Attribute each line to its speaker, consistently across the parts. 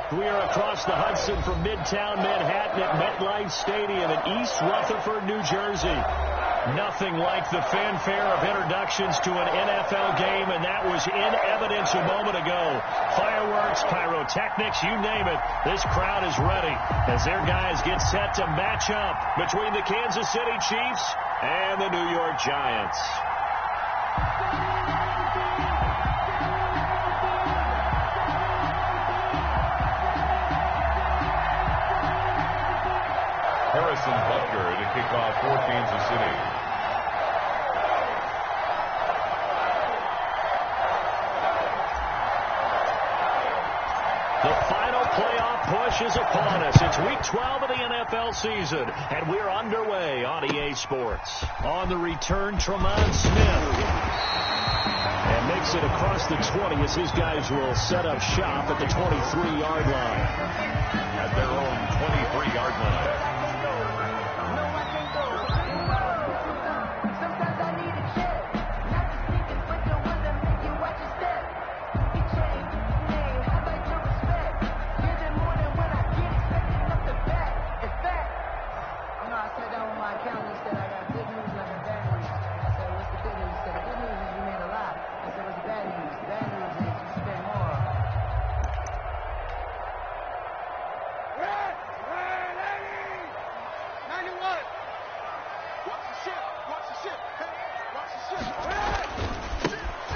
Speaker 1: We are across the Hudson from Midtown Manhattan at MetLife Stadium in East Rutherford, New Jersey. Nothing like the fanfare of introductions to an NFL game, and that was in evidence a moment ago. Fireworks, pyrotechnics, you name it. This crowd is ready as their guys get set to match up between the Kansas City Chiefs and the New York Giants.
Speaker 2: Harrison Butker to kick off for Kansas City.
Speaker 1: The final playoff push is upon us. It's week 12 of the NFL season, and we're underway on EA Sports. On the return, Tremont Smith. And makes it across the 20 as his guys will set up shop at the 23-yard line.
Speaker 2: At their own 23-yard line.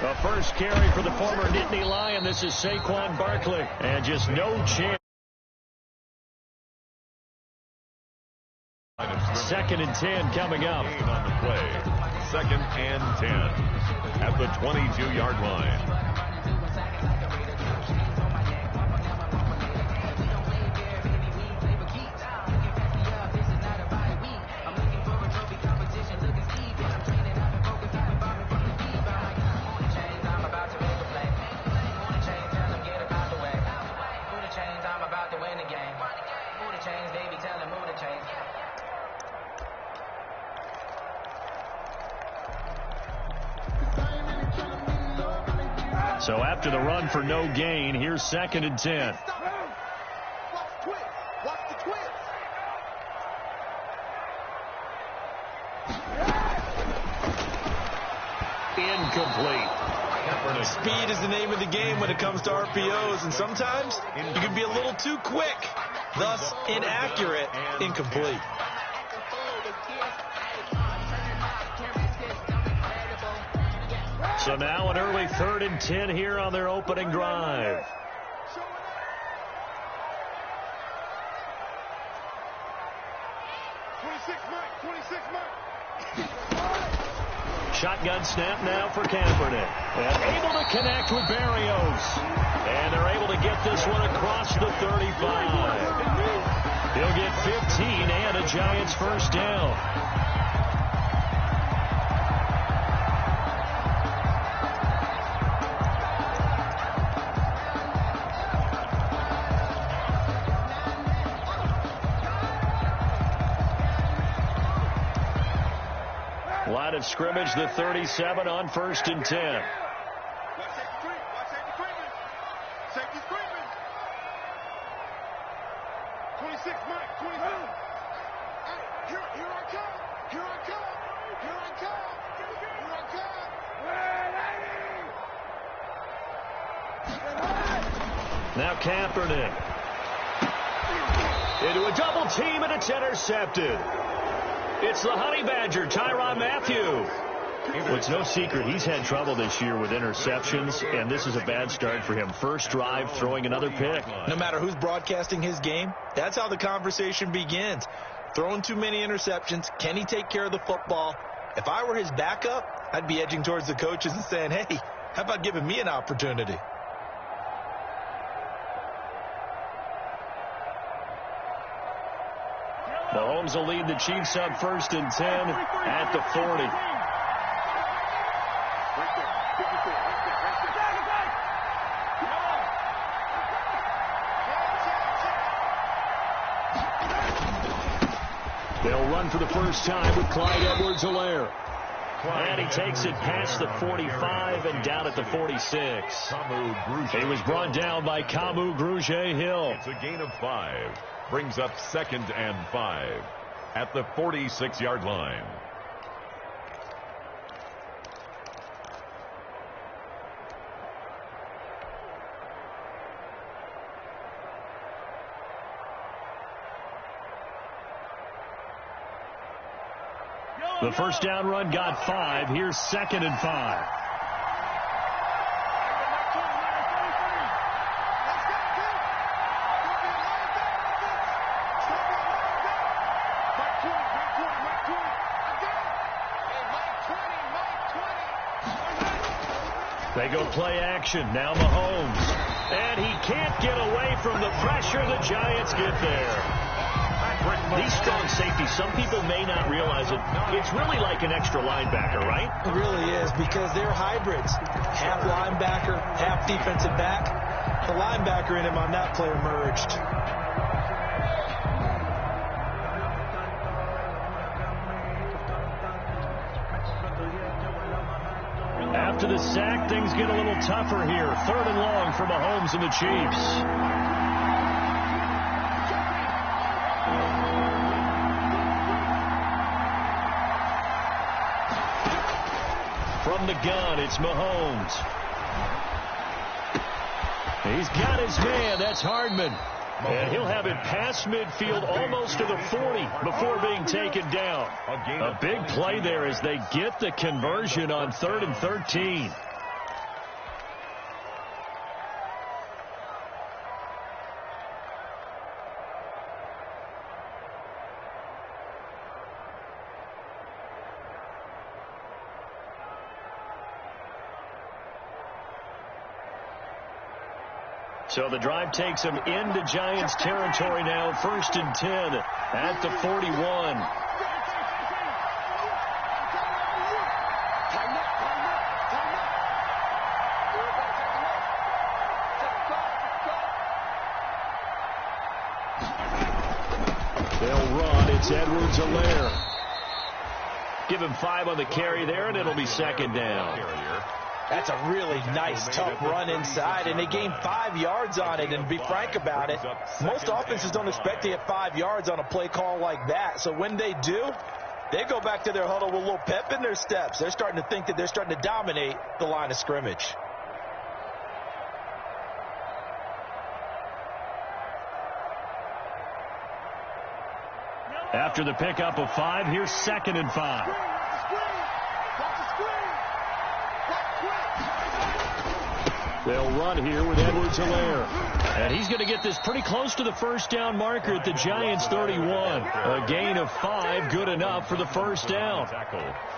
Speaker 1: The first carry for the former Nittany Lion. This is Saquon Barkley. And just no chance. 2nd and 10 coming up.
Speaker 2: On the play. 2nd and 10 at the 22-yard line.
Speaker 1: So after the run for no gain, here's 2nd and 10.
Speaker 3: Watch the twist.
Speaker 1: Incomplete.
Speaker 4: Speed is the name of the game when it comes to RPOs, and sometimes you can be a little too quick, thus inaccurate, incomplete.
Speaker 1: So now an early 3rd and 10 here on their opening drive. Shotgun snap now for Kaepernick. And able to connect with Berrios. And they're able to get this one across the 35. He'll get 15 and a Giants first down. Line of scrimmage, the 37 on 1st and 10. Now Kaepernick. Into a double team, and it's intercepted. It's the Honey Badger, Tyrann Mathieu. Well, it's no secret he's had trouble this year with interceptions, and this is a bad start for him. First drive, throwing another pick.
Speaker 4: No matter who's broadcasting his game, that's how the conversation begins. Throwing too many interceptions, can he take care of the football? If I were his backup, I'd be edging towards the coaches and saying, hey, how about giving me an opportunity?
Speaker 1: Mahomes will lead the Chiefs up 1st and 10 at the 40. They'll run for the first time with Clyde Edwards-Helaire. And he takes it past the 45 and down at the 46. He was brought down by Kamu Grugier-Hill.
Speaker 2: It's a gain of 5. Brings up 2nd and 5 at the 46-yard line.
Speaker 1: The first down run got 5. Here's 2nd and 5. They go play action. Now Mahomes. And he can't get away from the pressure. The Giants get there. These strong safeties, some people may not realize it. It's really like an extra linebacker, right?
Speaker 4: It really is, because they're hybrids. Half linebacker, half defensive back. The linebacker in him on that play emerged.
Speaker 1: After the sack, things get a little tougher here. 3rd and long for Mahomes and the Chiefs. From the gun, it's Mahomes. He's got his man. That's Hardman. And he'll have it past midfield almost to the 40 before being taken down. A big play there as they get the conversion on 3rd and 13. So the drive takes them into Giants territory now. 1st and 10 at the 41. They'll run. It's Edwards-Helaire. Give him 5 on the carry there, and it'll be 2nd down.
Speaker 4: That's a really nice, tough run inside, and they gained 5 yards on it. And to be frank about it, most offenses don't expect to get 5 yards on a play call like that. So when they do, they go back to their huddle with a little pep in their steps. They're starting to think that they're starting to dominate the line of scrimmage.
Speaker 1: After the pickup of 5, here's 2nd and 5. They'll run here with Edwards-Helaire. And he's going to get this pretty close to the first down marker at the Giants 31. A gain of 5, good enough for the first down.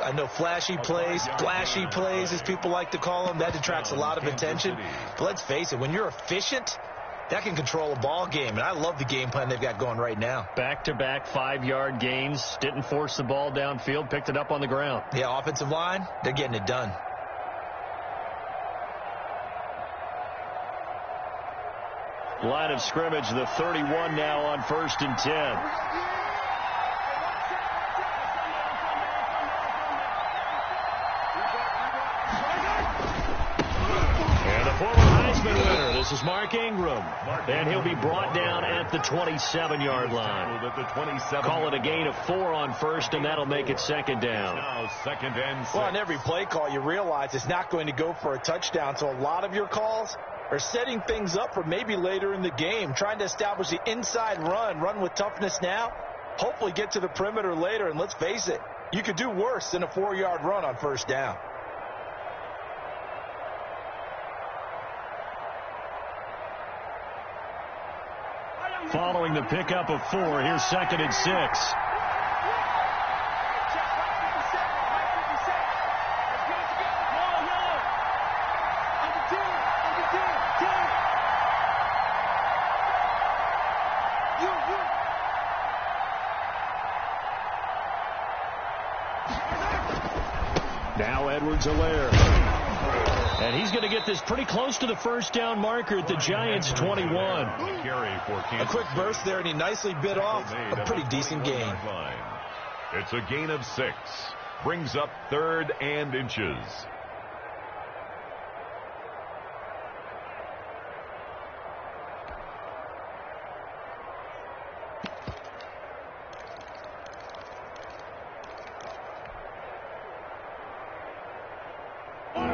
Speaker 4: I know flashy plays, splashy plays, as people like to call them, that detracts a lot of attention. But let's face it, when you're efficient, that can control a ball game. And I love the game plan they've got going right now.
Speaker 1: Back-to-back 5-yard gains. Didn't force the ball downfield, picked it up on the ground.
Speaker 4: Yeah, offensive line, they're getting it done.
Speaker 1: Line of scrimmage, the 31 now on 1st and 10. And the former Heisman winner, this is Mark Ingram. And he'll be brought down at the 27-yard line. Call it a gain of 4 on 1st, and that'll make it 2nd down.
Speaker 2: Now 2nd and 6.
Speaker 4: Well, on every play call, you realize it's not going to go for a touchdown. So a lot of your calls are setting things up for maybe later in the game, trying to establish the inside run with toughness now, hopefully get to the perimeter later. And let's face it, you could do worse than a 4-yard run on 1st down.
Speaker 1: Following the pickup of 4, here's 2nd and 6. Now Edwards-Helaire. And he's going to get this pretty close to the first down marker at the Giants 21.
Speaker 4: A quick burst there, and he nicely bit off a pretty decent gain.
Speaker 2: It's a gain of 6. Brings up 3rd and inches.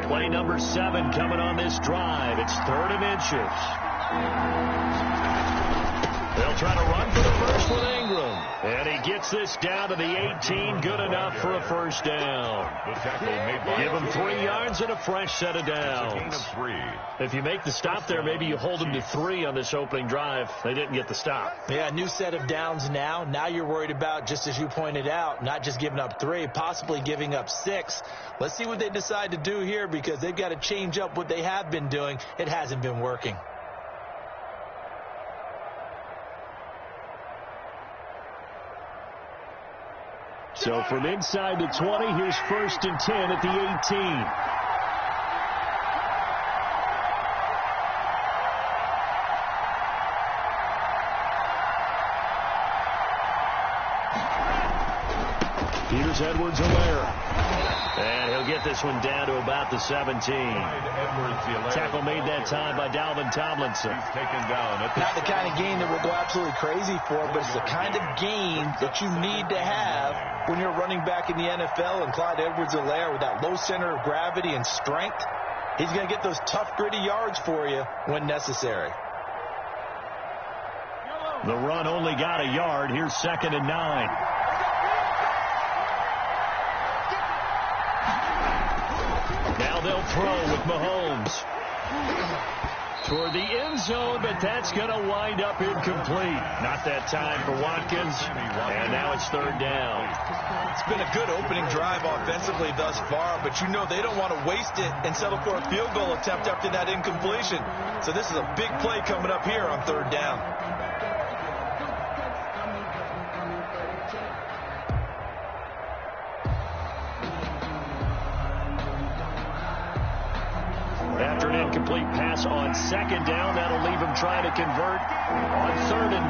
Speaker 1: Play number 7 coming on this drive. It's 3rd and inches. They'll try to run for the first with Ingram. And he gets this down to the 18. Good enough for a first down. Give him 3 yards and a fresh set of downs. If you make the stop there, maybe you hold him to 3 on this opening drive. They didn't get the stop.
Speaker 4: Yeah, new set of downs now. Now you're worried about, just as you pointed out, not just giving up 3, possibly giving up 6. Let's see what they decide to do here, because they've got to change up what they have been doing. It hasn't been working.
Speaker 1: So from inside the 20, here's 1st and 10 at the 18. Here's Edwards-Helaire. And he'll get this one down to about the 17. Tackle made that time by Dalvin Tomlinson.
Speaker 2: He's taken down.
Speaker 4: Not the kind of game that we'll go absolutely crazy for, but it's the kind of game that you need to have when you're running back in the NFL. And Clyde Edwards-Helaire, with that low center of gravity and strength, he's going to get those tough, gritty yards for you when necessary.
Speaker 1: The run only got a yard. Here's 2nd and 9. Now they'll throw with Mahomes toward the end zone, but that's going to wind up incomplete. Not that time for Watkins, and now it's 3rd down.
Speaker 4: It's been a good opening drive offensively thus far, but you know they don't want to waste it and settle for a field goal attempt after that incompletion. So this is a big play coming up here on 3rd down.
Speaker 1: After an incomplete pass on 2nd down, that'll leave him trying to convert on 3rd and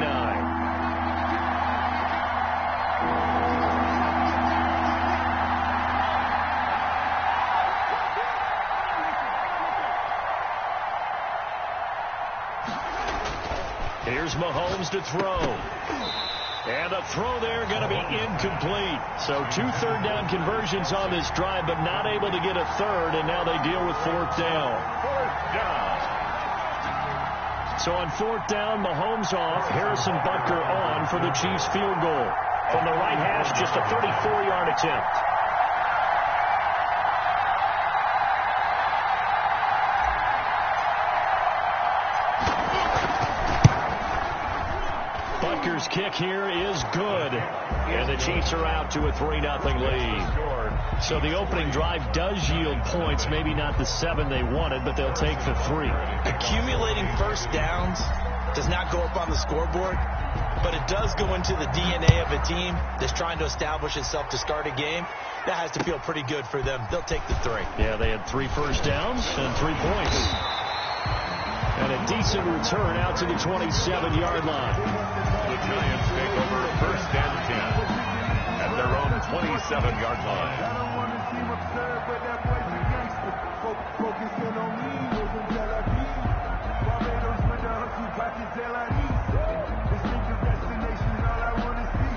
Speaker 1: 9. Here's Mahomes to throw. And the throw there going to be incomplete. So 2 3rd down conversions on this drive, but not able to get a 3rd, and now they deal with 4th down. So on 4th down, Mahomes off, Harrison Butker on for the Chiefs field goal. From the right hash, just a 34-yard attempt. Butker's kick here is good. And the Chiefs are out to a 3-0 lead. So the opening drive does yield points, maybe not the 7 they wanted, but they'll take the 3.
Speaker 4: Accumulating first downs does not go up on the scoreboard, but it does go into the DNA of a team that's trying to establish itself to start a game. That has to feel pretty good for them. They'll take the 3.
Speaker 1: Yeah, they had 3 first downs and 3 points. And a decent return out to the 27-yard line.
Speaker 2: The Giants take over 1st and 10 at their own 27-yard line.
Speaker 3: I don't want to seem absurd, but that boy's a gangster. Focusing on me, wasn't Tel Aviv. Barbados with the hustle, pocket Tel Aviv. Distinctive destination, all I want to see.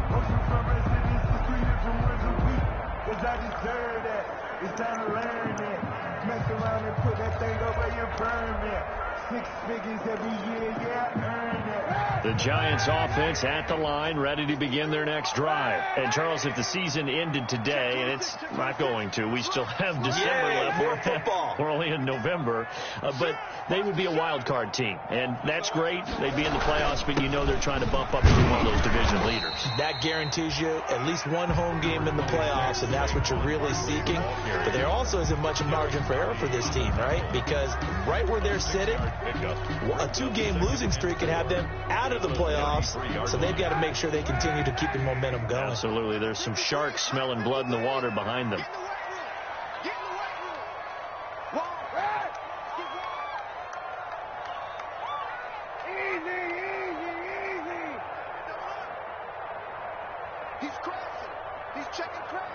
Speaker 3: Oceanfront residence is 3 different words a week. Cause I deserve that. It's time to learn that. Mess around and put that thing over your permit. 6 figures every year, yeah, I earned that.
Speaker 1: The Giants offense at the line, ready to begin their next drive. And Charles, if the season ended today, and it's not going to, we still have December left.
Speaker 4: More football.
Speaker 1: We're only in November, but they would be a wild card team, and that's great. They'd be in the playoffs, but you know they're trying to bump up to be one of those division leaders.
Speaker 4: That guarantees you at least one home game in the playoffs, and that's what you're really seeking. But there also isn't much margin for error for this team, right? Because right where they're sitting, a 2-game losing streak can have them out of the playoffs, so they've got to make sure they continue to keep the momentum going.
Speaker 1: Absolutely. There's some sharks smelling blood in the water behind them.
Speaker 3: He's crashing. He's checking crash.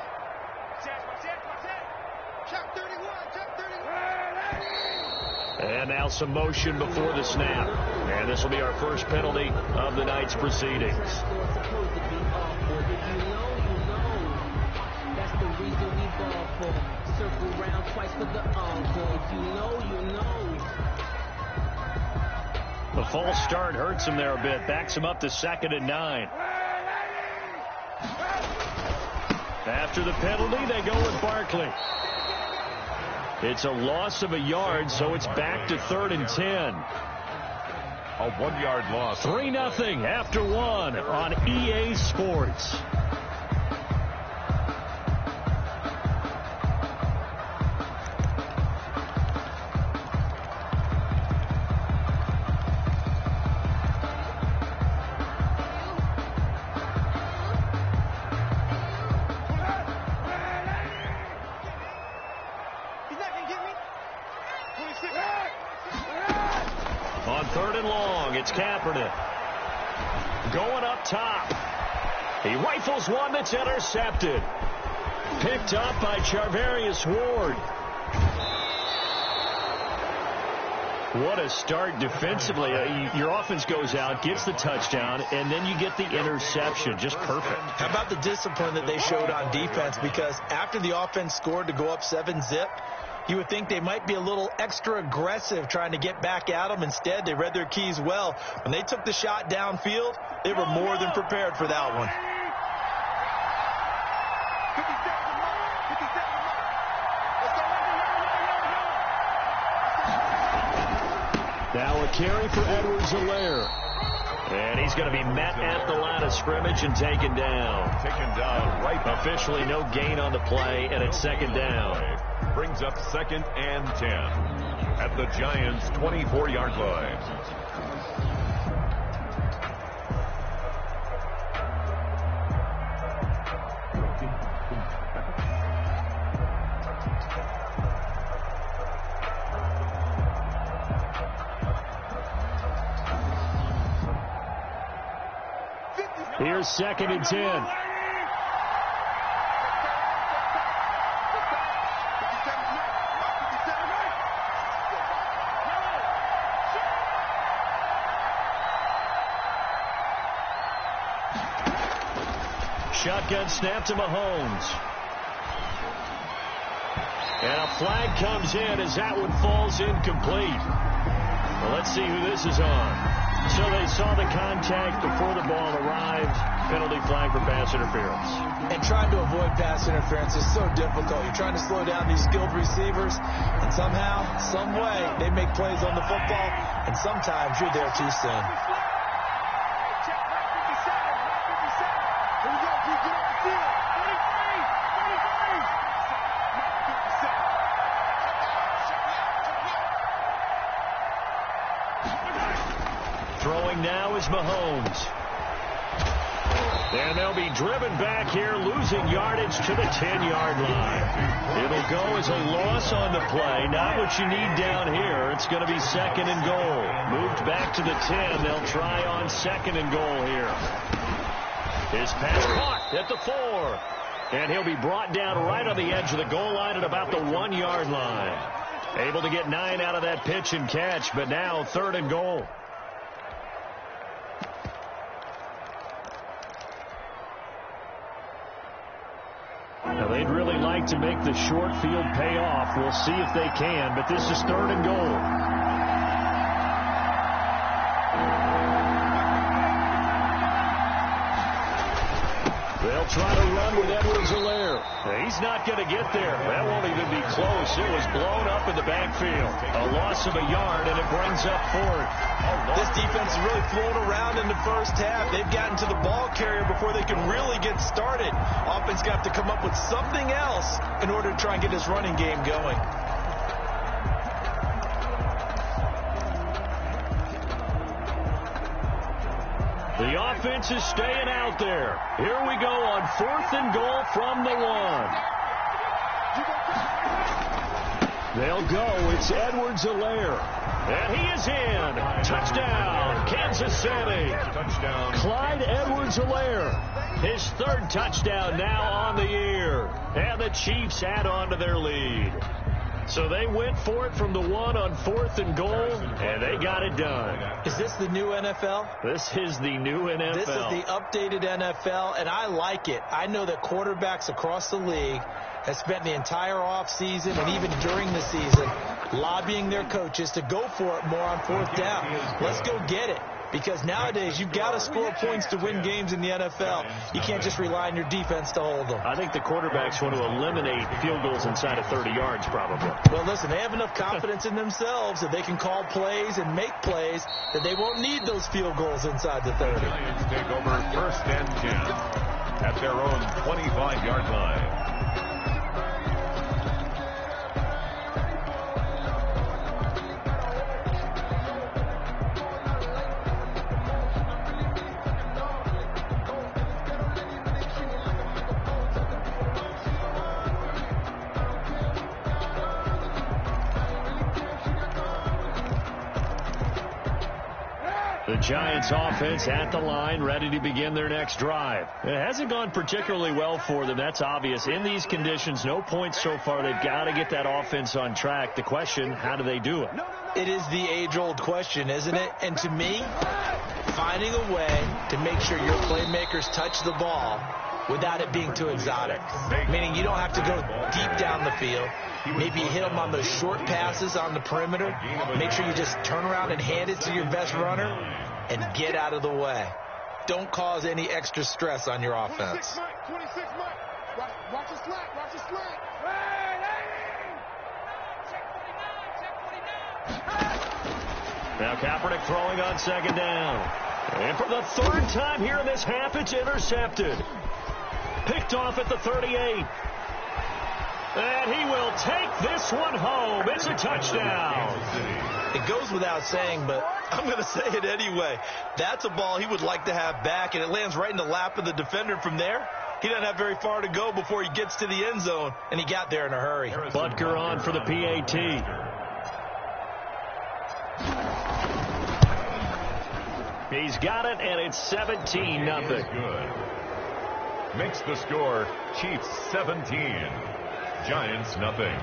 Speaker 1: And now some motion before the snap. And this will be our first penalty of the night's proceedings.
Speaker 5: That's the reason we ball for. Circle round twice for the encore. If you know, you know.
Speaker 1: The false start hurts him there a bit. Backs him up to 2nd and 9. After the penalty, they go with Barkley. It's a loss of a yard, so it's back to 3rd and 10.
Speaker 2: A 1-yard loss.
Speaker 1: 3-0 after 1 on EA Sports. On 3rd and long, it's Kaepernick. Going up top. He rifles one that's intercepted. Picked up by Charvarius Ward. What a start defensively. Your offense goes out, gets the touchdown, and then you get the interception. Just perfect.
Speaker 4: How about the discipline that they showed on defense? Because after the offense scored to go up 7-zip, you would think they might be a little extra aggressive trying to get back at them. Instead, they read their keys well. When they took the shot downfield, they were more than prepared for that one.
Speaker 1: Now a carry for Edwards-Helaire. And he's going to be met at the line of scrimmage and taken down.
Speaker 2: Taken down right.
Speaker 1: Officially no gain on the play, and it's 2nd down.
Speaker 2: Brings up 2nd and 10 at the Giants' 24-yard line.
Speaker 1: Here's 2nd and 10. Shotgun snap to Mahomes. And a flag comes in as that one falls incomplete. Well, let's see who this is on. So they saw the contact before the ball arrived. Penalty flag for pass interference.
Speaker 4: And trying to avoid pass interference is so difficult. You're trying to slow down these skilled receivers, and somehow, some way, they make plays on the football, and sometimes you're there too soon.
Speaker 1: Throwing now is Mahomes. And they'll be driven back here, losing yardage to the 10-yard line. It'll go as a loss on the play. Not what you need down here. It's going to be 2nd and goal. Moved back to the 10. They'll try on 2nd and goal here. His pass caught at the 4. And he'll be brought down right on the edge of the goal line at about the 1-yard line. Able to get 9 out of that pitch and catch, but now 3rd and goal. Now, they'd really like to make the short field pay off. We'll see if they can, but this is 3rd and goal. They'll try to run with Edwards-Helaire. He's not going to get there. That won't even be close. It was blown up in the backfield. A loss of a yard, and it brings up 4th.
Speaker 4: This defense is really flown around in the first half. They've gotten to the ball carrier before they can really get started. Offense got to come up with something else in order to try and get this running game going.
Speaker 1: The offense is staying out there. Here we go on 4th and goal from the 1. They'll go. It's Edwards-Helaire. And he is in. Touchdown, Kansas City.
Speaker 2: Touchdown.
Speaker 1: Clyde Edwards-Helaire. His third touchdown now on the year. And the Chiefs add on to their lead. So they went for it from the 1 on 4th and goal, and they got it done.
Speaker 4: Is this the new NFL?
Speaker 1: This is the new NFL.
Speaker 4: This is the updated NFL, and I like it. I know that quarterbacks across the league have spent the entire offseason and even during the season lobbying their coaches to go for it more on 4th down. Let's go get it. Because nowadays, you've got to score points to win games in the NFL. You can't just rely on your defense to hold them.
Speaker 1: I think the quarterbacks want to eliminate field goals inside of 30 yards, probably.
Speaker 4: Well, listen, they have enough confidence in themselves that they can call plays and make plays that they won't need those field goals inside the 30.
Speaker 2: Giants take over 1st and 10 at their own 25-yard line.
Speaker 1: The Giants offense at the line, ready to begin their next drive. It hasn't gone particularly well for them. That's obvious. In these conditions, no points so far. They've got to get that offense on track. The question, how do they do it?
Speaker 4: It is the age-old question, isn't it? And to me, finding a way to make sure your playmakers touch the ball without it being too exotic. Meaning you don't have to go deep down the field. Maybe you hit them on those short passes on the perimeter. Make sure you just turn around and hand it to your best runner and get out of the way. Don't cause any extra stress on your offense.
Speaker 3: 26, Mike. Watch your slack. Watch your slack.
Speaker 1: Now Kaepernick throwing on 2nd down. And for the 3rd time here in this half, it's intercepted. Picked off at the 38. And he will take this one home. It's a touchdown.
Speaker 4: It goes without saying, but I'm going to say it anyway. That's a ball he would like to have back, and it lands right in the lap of the defender from there. He doesn't have very far to go before he gets to the end zone, and he got there in a hurry.
Speaker 1: Butker on for the PAT. He's got it, and it's 17-0.
Speaker 2: Good. Makes the score Chiefs 17. Giants nothing.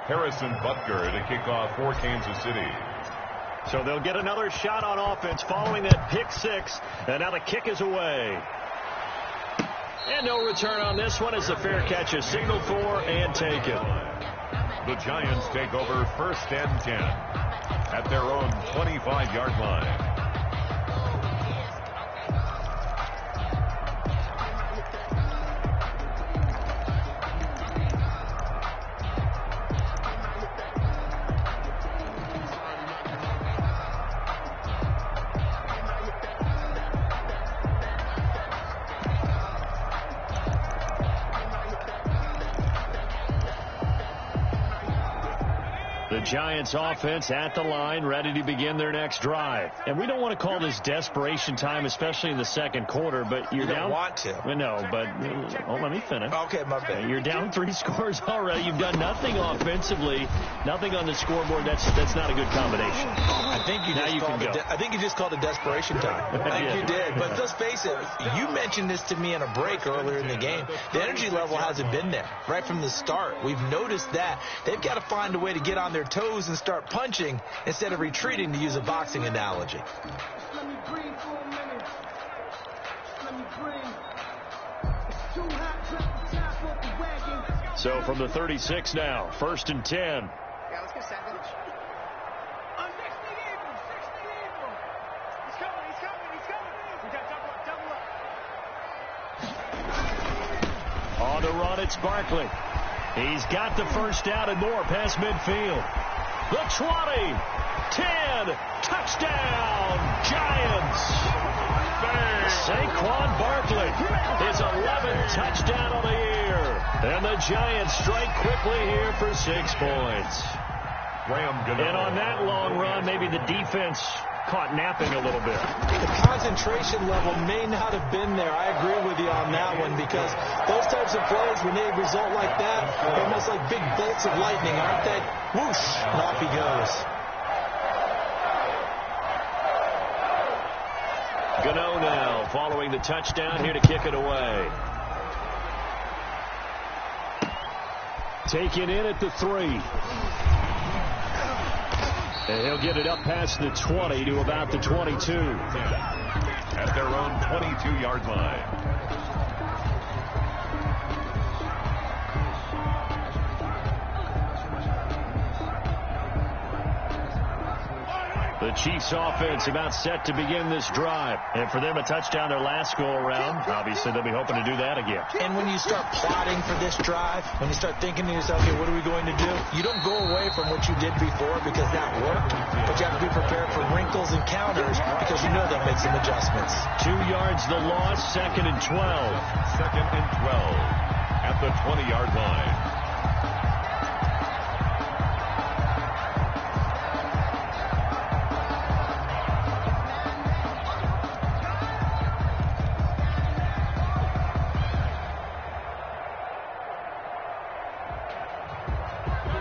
Speaker 2: Harrison Butker to kick off for Kansas City.
Speaker 1: So they'll get another shot on offense following that pick 6. And now the kick is away. And no return on this one as the fair catch is signaled for and taken.
Speaker 2: The Giants take over 1st and 10 at their own 25-yard line.
Speaker 1: The Giants offense at the line, ready to begin their next drive. And we don't want to call this desperation time, especially in the 2nd quarter, but you're down.
Speaker 4: You don't want to.
Speaker 1: No, but let me finish.
Speaker 4: Okay, my bad.
Speaker 1: You're down 3 scores already. You've done nothing offensively, nothing on the scoreboard. That's not a good combination.
Speaker 4: I think you just called it desperation time. I think you did. But let's face it, you mentioned this to me in a break earlier in the game. The energy level hasn't been there right from the start. We've noticed that. They've got to find a way to get on their toes and start punching instead of retreating, to use a boxing analogy.
Speaker 3: Let me breathe for a minute. Let me breathe. It's too hot, drop the top off the wagon.
Speaker 1: So from the 36 now, 1st and 10.
Speaker 6: Yeah, let's get Savage. He's coming. We got double up.
Speaker 1: On the run, it's Barkley. He's got the 1st down and more past midfield. The 20, 10, touchdown, Giants. Saquon Barkley, his 11th touchdown of the year. And the Giants strike quickly here for 6 points.
Speaker 2: Graham Gano.
Speaker 1: And on that long run, maybe the defense caught napping a little bit.
Speaker 4: The concentration level may not have been there. I agree with you on that one, because those types of plays, when they result like that, are almost like big bolts of lightning, aren't they? Whoosh, and off he goes.
Speaker 1: G.O.A.T now following the touchdown here to kick it away. Taken in at the 3. And he'll get it up past the 20 to about the 22.
Speaker 2: At their own 22-yard line.
Speaker 1: The Chiefs offense about set to begin this drive. And for them, a touchdown their last go-around. Obviously, they'll be hoping to do that again.
Speaker 4: And when you start plotting for this drive, when you start thinking to yourself, okay, what are we going to do? You don't go away from what you did before because that worked. But you have to be prepared for wrinkles and counters because you know they'll make some adjustments.
Speaker 1: 2 yards the loss, 2nd and 12.
Speaker 2: 2nd and 12 at the 20-yard line.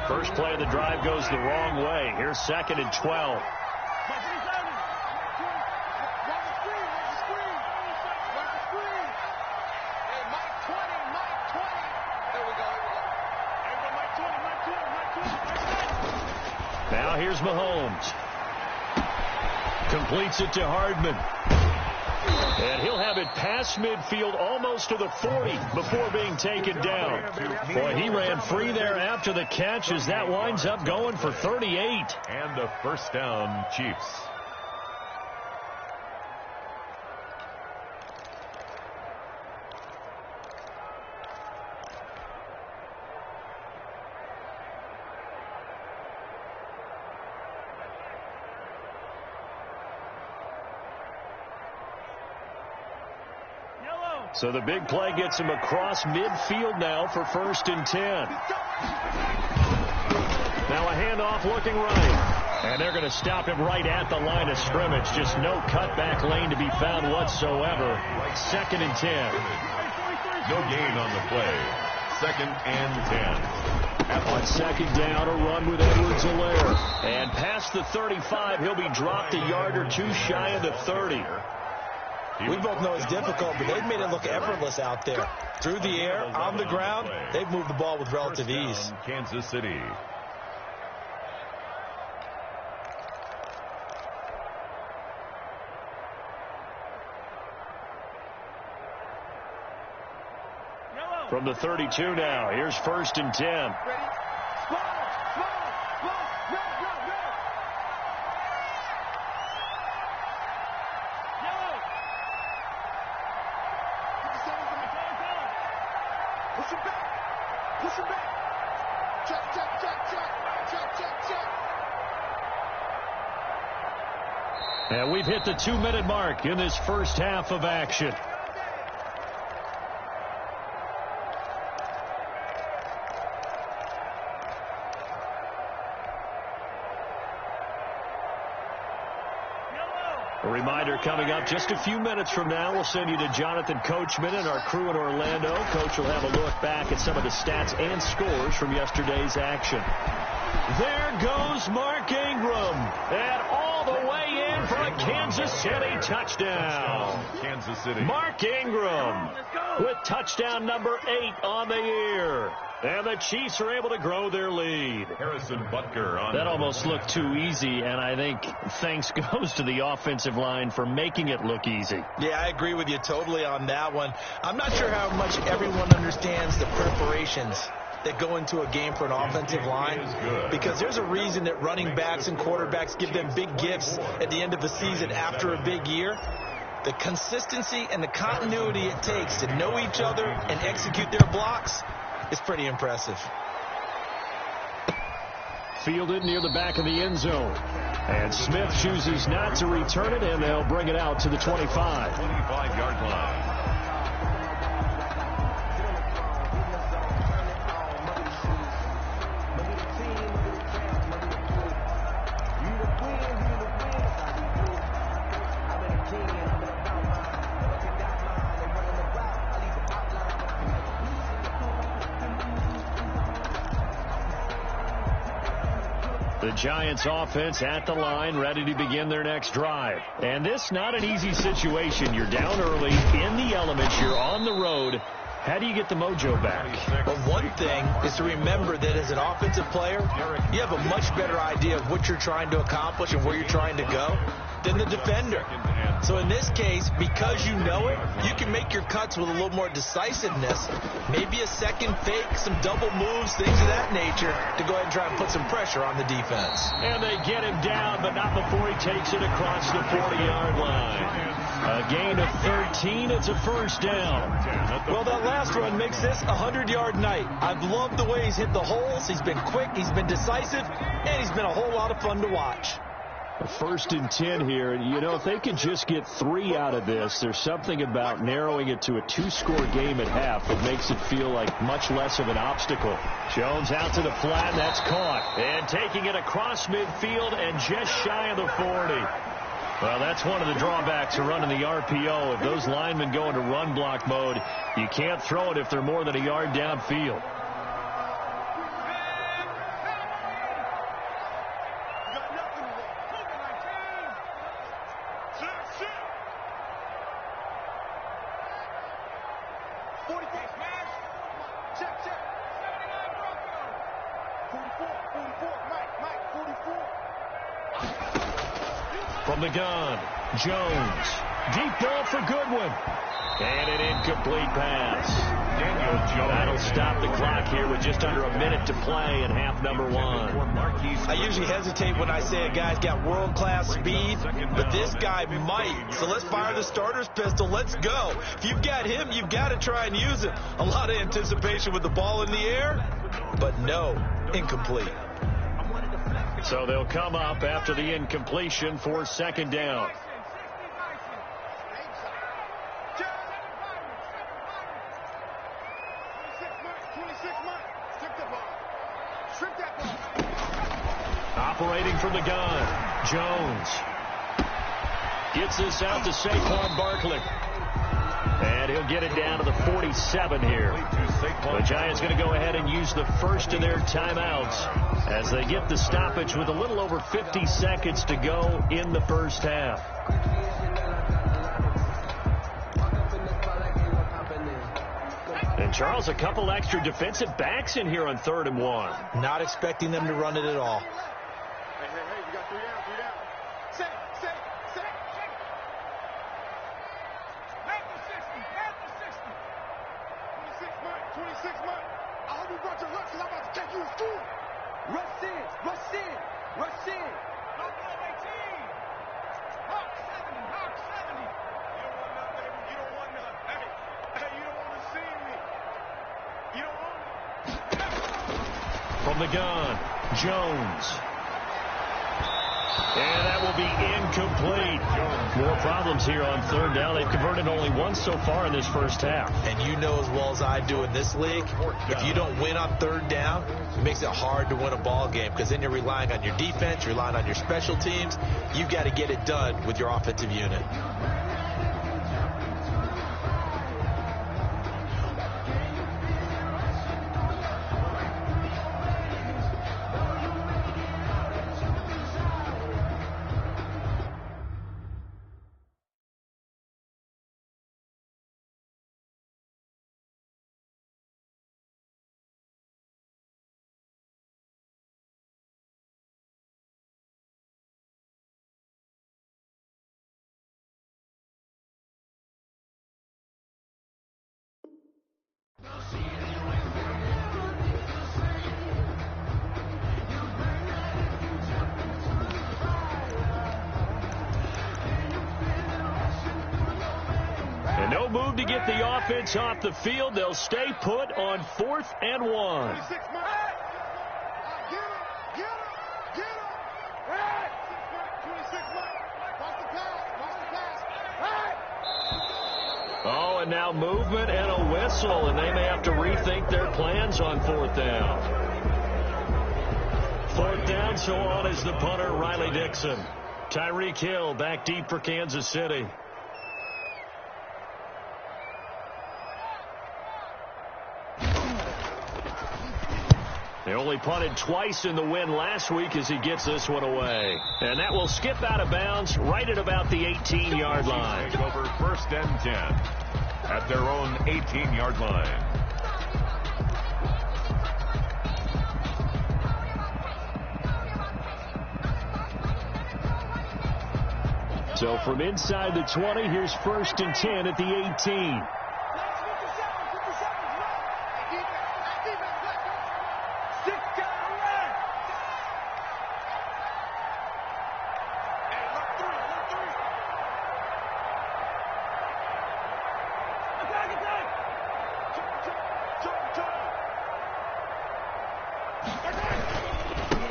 Speaker 1: First play of the drive goes the wrong way. Here's 2nd and 12. Now here's Mahomes. Completes it to Hardman. And he'll have it past midfield almost to the 40 before being taken down. Boy, he ran free there after the catch as that winds up going for 38.
Speaker 2: And a first down, Chiefs.
Speaker 1: So the big play gets him across midfield now for 1st and 10. Now a handoff looking right. And they're going to stop him right at the line of scrimmage. Just no cutback lane to be found whatsoever. 2nd and 10.
Speaker 2: No gain on the play. 2nd and 10.
Speaker 1: On 2nd down, a run with Edwards-Helaire. And past the 35, he'll be dropped a yard or two shy of the 30.
Speaker 4: We both know it's difficult, but they've made it look effortless out there. Through the air, on the ground, they've moved the ball with relative ease.
Speaker 2: Kansas City.
Speaker 1: From the 32 now, here's 1st and 10. And we've hit the 2-minute mark in this first half of action. A reminder coming up just a few minutes from now, we'll send you to Jonathan Coachman and our crew in Orlando. Coach will have a look back at some of the stats and scores from yesterday's action. There goes Mark Ingram, and all the way in for a Kansas City touchdown.
Speaker 2: Kansas City.
Speaker 1: Mark Ingram with touchdown number 8 on the year. And the Chiefs are able to grow their lead.
Speaker 2: Harrison Butker on.
Speaker 1: That almost looked too easy, and I think thanks goes to the offensive line for making it look easy.
Speaker 4: Yeah, I agree with you totally on that one. I'm not sure how much everyone understands the preparations that go into a game for an offensive line, because there's a reason that running backs and quarterbacks give them big gifts at the end of the season after a big year. The consistency and the continuity it takes to know each other and execute their blocks is pretty impressive.
Speaker 1: Fielded near the back of the end zone. And Smith chooses not to return it, and they'll bring it out to the 25.
Speaker 2: 25-yard line.
Speaker 1: The Giants offense at the line, ready to begin their next drive. And this not an easy situation. You're down early, in the elements, you're on the road. How do you get the mojo back?
Speaker 4: Well, one thing is to remember that as an offensive player, you have a much better idea of what you're trying to accomplish and where you're trying to go than the defender. So in this case, because you know it, you can make your cuts with a little more decisiveness, maybe a second fake, some double moves, things of that nature, to go ahead and try and put some pressure on the defense.
Speaker 1: And they get him down, but not before he takes it across the 40-yard line. A gain of 13, it's a first down.
Speaker 4: Well, that last run makes this a 100-yard night. I've loved the way he's hit the holes. He's been quick, he's been decisive, and he's been a whole lot of fun to watch.
Speaker 1: First and 10 here. You know, if they could just get 3 out of this, there's something about narrowing it to a 2-score game at half that makes it feel like much less of an obstacle. Jones out to the flat, that's caught. And taking it across midfield and just shy of the 40. Well, that's one of the drawbacks of running the RPO. If those linemen go into run block mode, you can't throw it if they're more than a yard downfield. From the gun, Jones. Deep ball for Goodwin. And an incomplete pass. That'll stop the clock here with just under a minute to play in half number 1.
Speaker 4: I usually hesitate when I say a guy's got world-class speed, but this guy might. So let's fire the starter's pistol. Let's go. If you've got him, you've got to try and use it. A lot of anticipation with the ball in the air, but no, incomplete.
Speaker 1: So they'll come up after the incompletion for second down. Operating from the gun, Jones gets this out to Saquon Barkley. And he'll get it down to the 47 here. The Giants going to go ahead and use the first of their timeouts as they get the stoppage with a little over 50 seconds to go in the first half. And Charles, a couple extra defensive backs in here on 3rd and 1.
Speaker 4: Not expecting them to run it at all.
Speaker 3: Hey, we got 3 down, 3 down. Set. At the 60. 26 months. I hope you brought your lunch because I'm about to take you to school. Rush in. Don't blow 18. Hawk 70. You don't want none, baby. You don't want none. Hey, you don't want to see me. You don't want me.
Speaker 1: From the gun, Jones. And that will be incomplete. More problems here on 3rd down. They've converted only once so far in this first half.
Speaker 4: And you know as well as I do in this league, if you don't win on 3rd down, it makes it hard to win a ball game because then you're relying on your defense, you're relying on your special teams. You've got to get it done with your offensive unit.
Speaker 1: And no move to get the offense off the field. They'll stay put on 4th and 1.
Speaker 3: 26 months. Get him. Hey! 26 months. Watch the pass.
Speaker 1: Oh, and now movement and a whistle, and they may have to rethink their plans on 4th down. 4th down, so on is the punter, Riley Dixon. Tyreek Hill back deep for Kansas City. They only punted twice in the win last week as he gets this one away. And that will skip out of bounds right at about the 18-yard line.
Speaker 2: Take over 1st and 10 at their own 18-yard line.
Speaker 1: So from inside the 20, here's 1st and 10 at the 18.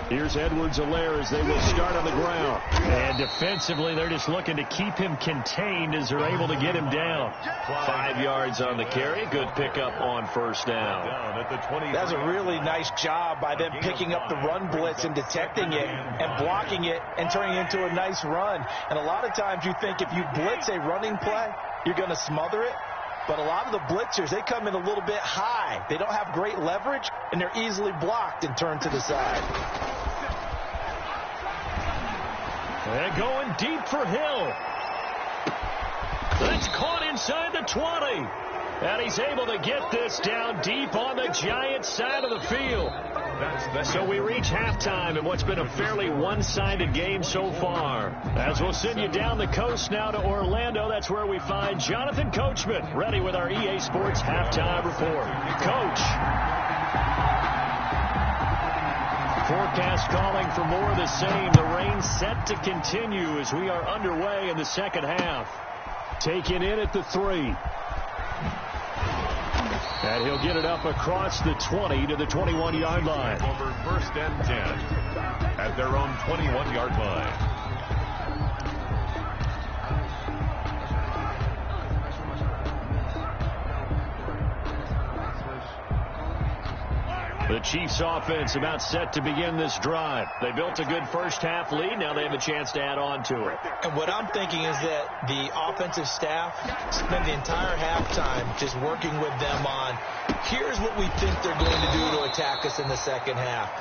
Speaker 1: Here's Edwards-Helaire as they will start on the ground. And defensively, they're just looking to keep him contained as they're able to get him down. 5 yards on the carry. Good pickup on 1st down.
Speaker 4: That's a really nice job by them picking up the run blitz and detecting it and blocking it and turning it into a nice run. And a lot of times you think if you blitz a running play, you're going to smother it. But a lot of the blitzers, they come in a little bit high. They don't have great leverage, and they're easily blocked and turned to the side.
Speaker 1: And going deep for Hill. That's caught inside the 20. And he's able to get this down deep on the Giants side of the field. So we reach halftime in what's been a fairly one-sided game so far. As we'll send you down the coast now to Orlando, that's where we find Jonathan Coachman, ready with our EA Sports Halftime Report. Coach. Forecast calling for more of the same. The rain set to continue as we are underway in the second half. Taken in at the 3. And he'll get it up across the 20 to the 21-yard line.
Speaker 2: Over 1st and 10 at their own 21-yard line.
Speaker 1: The Chiefs offense about set to begin this drive. They built a good first half lead. Now they have a chance to add on to it.
Speaker 4: And what I'm thinking is that the offensive staff spend the entire halftime just working with them on, here's what we think they're going to do to attack us in the second half.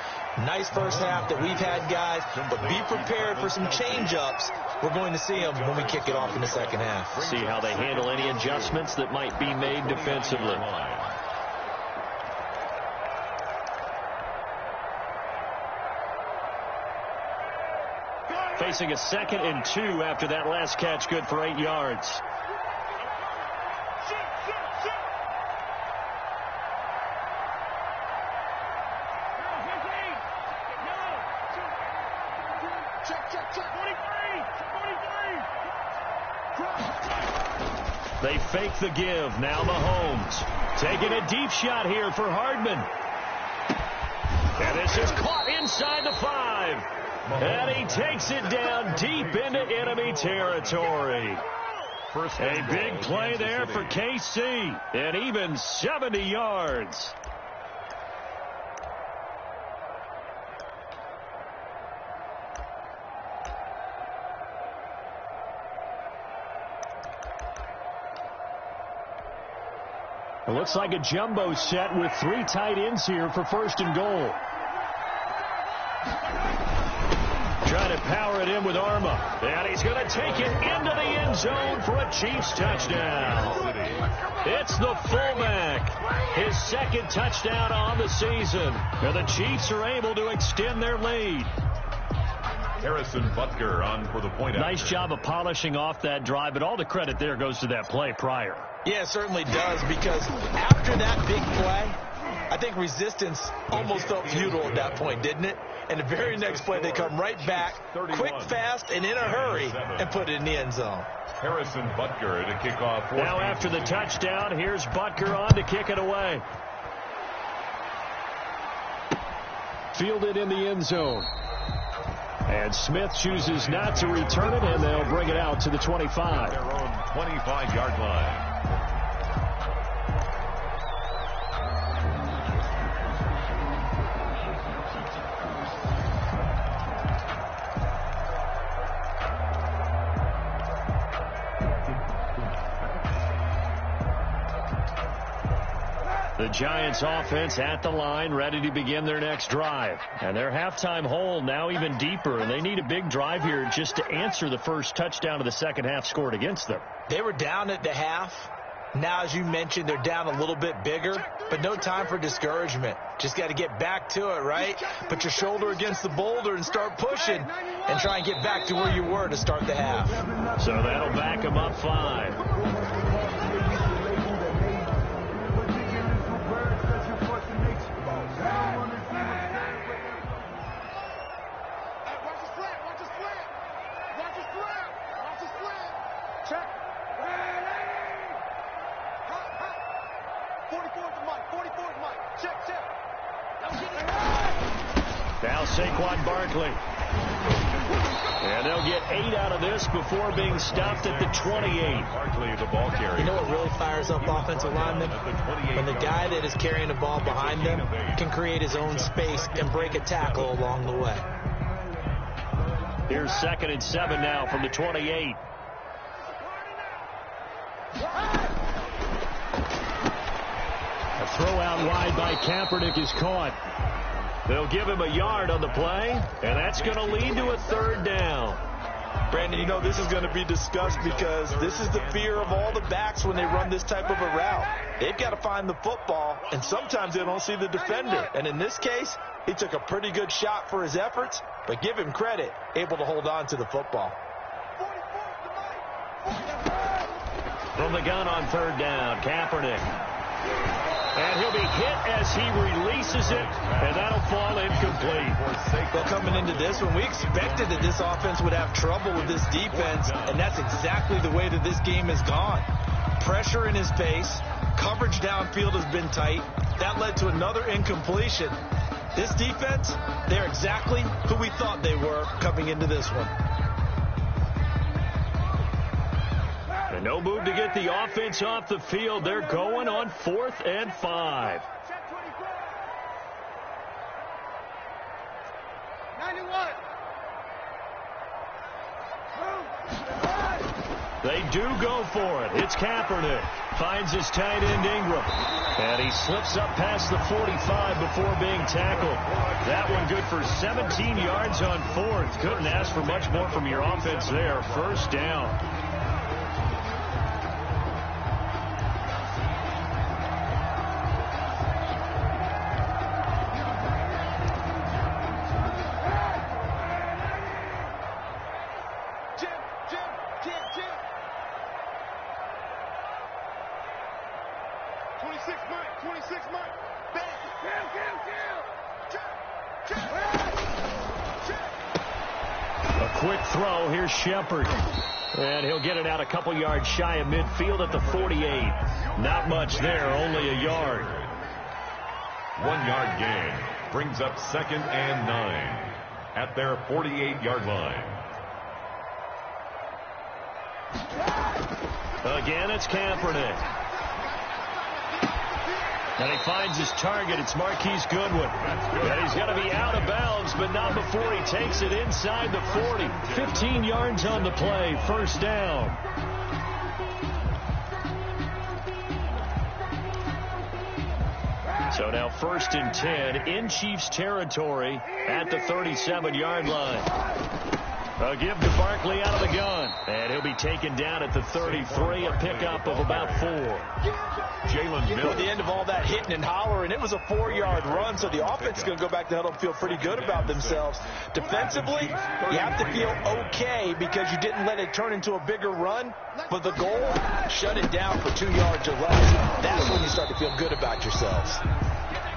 Speaker 4: Nice first half that we've had, guys, but be prepared for some change-ups. We're going to see them when we kick it off in the second half.
Speaker 1: See how they handle any adjustments that might be made defensively. Facing a 2nd and 2 after that last catch, good for 8 yards. They fake the give. Now Mahomes taking a deep shot here for Hardman. And this is caught inside the 5. And he takes it down deep into enemy territory. A big play there for KC. And even 70 yards. It looks like a jumbo set with 3 tight ends here for 1st and goal. Trying to power it in with Arma. And he's going to take it into the end zone for a Chiefs touchdown. It's the fullback. His 2nd touchdown on the season. And the Chiefs are able to extend their lead.
Speaker 2: Harrison Butker on for the point.
Speaker 1: Nice job of polishing off that drive, but all the credit there goes to that play prior.
Speaker 4: Yeah, it certainly does, because after that big play, I think resistance almost felt futile at that point, didn't it? And the very next play, they come right back, quick, fast, and in a hurry, and put it in the end zone.
Speaker 2: Harrison Butker to kick off.
Speaker 1: Now after the touchdown, here's Butker on to kick it away. Fielded in the end zone. And Smith chooses not to return it, and they'll bring it out to the 25.
Speaker 2: Their own 25-yard line.
Speaker 1: The Giants offense at the line, ready to begin their next drive. And their halftime hole now even deeper, and they need a big drive here just to answer the first touchdown of the second half scored against them.
Speaker 4: They were down at the half. Now, as you mentioned, they're down a little bit bigger, but no time for discouragement. Just got to get back to it, right? Put your shoulder against the boulder and start pushing and try and get back to where you were to start the half.
Speaker 1: So that'll back them up 5. Now Saquon Barkley. And they'll get 8 out of this before being stopped at the 28.
Speaker 2: Barkley, the ball carrier.
Speaker 4: You know what really fires up offensive linemen? When the guy that is carrying the ball behind them can create his own space and break a tackle along the way.
Speaker 1: Here's 2nd and 7 now from the 28. A throw out wide by Kaepernick is caught. They'll give him a yard on the play, and that's going to lead to a 3rd down.
Speaker 4: Brandon, you know this is going to be discussed because this is the fear of all the backs when they run this type of a route. They've got to find the football, and sometimes they don't see the defender. And in this case, he took a pretty good shot for his efforts, but give him credit, able to hold on to the football.
Speaker 1: From the gun on 3rd down, Kaepernick. And he'll be hit as he releases it, and that'll fall incomplete.
Speaker 4: Well, coming into this one, we expected that this offense would have trouble with this defense, and that's exactly the way that this game has gone. Pressure in his face, coverage downfield has been tight. That led to another incompletion. This defense, they're exactly who we thought they were coming into this one.
Speaker 1: And no move to get the offense off the field. They're going on 4th and 5.
Speaker 6: 91.
Speaker 1: They do go for it. It's Kaepernick. Finds his tight end Ingram. And he slips up past the 45 before being tackled. That one good for 17 yards on 4th. Couldn't ask for much more from your offense there. 1st down. Quick throw. Here's Shepard. And he'll get it out a couple yards shy of midfield at the 48. Not much there, only a yard.
Speaker 2: 1-yard gain brings up 2nd and 9 at their 48-yard line.
Speaker 1: Again, it's Kaepernick. And he finds his target. It's Marquise Goodwin. And he's got to be out of bounds, but not before he takes it inside the 40. 15 yards on the play. 1st down. So now 1st and 10 in Chiefs territory at the 37-yard line. A give to Barkley out of the gun. And he'll be taken down at the 33, a pickup of about 4.
Speaker 2: Jalen Mills.
Speaker 4: At the end of all that hitting and hollering, it was a 4-yard run, so the offense is going to go back to huddle and feel pretty good about themselves. Defensively, you have to feel okay because you didn't let it turn into a bigger run, but the goal, shut it down for 2 yards or less. That's when you start to feel good about yourselves.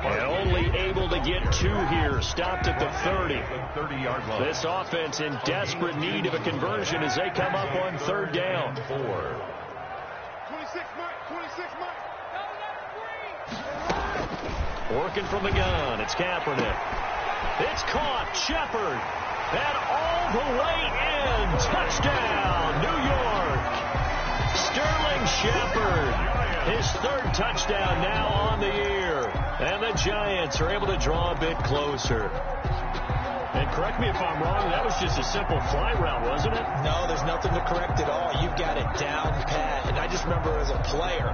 Speaker 1: And only able to get 2 here. Stopped at the 30.
Speaker 2: 30-yard line.
Speaker 1: This offense in desperate need of a conversion as they come up on 3rd down.
Speaker 6: 26 Mike. 26 Mike.
Speaker 1: Working from the gun. It's Kaepernick. It's caught. Shepard. And all the way in. Touchdown, New York. Sterling Shepard. His 3rd touchdown now on the year. And the Giants are able to draw a bit closer. And correct me if I'm wrong, that was just a simple fly route, wasn't it?
Speaker 4: No, there's nothing to correct at all. You've got it down pat. And I just remember as a player,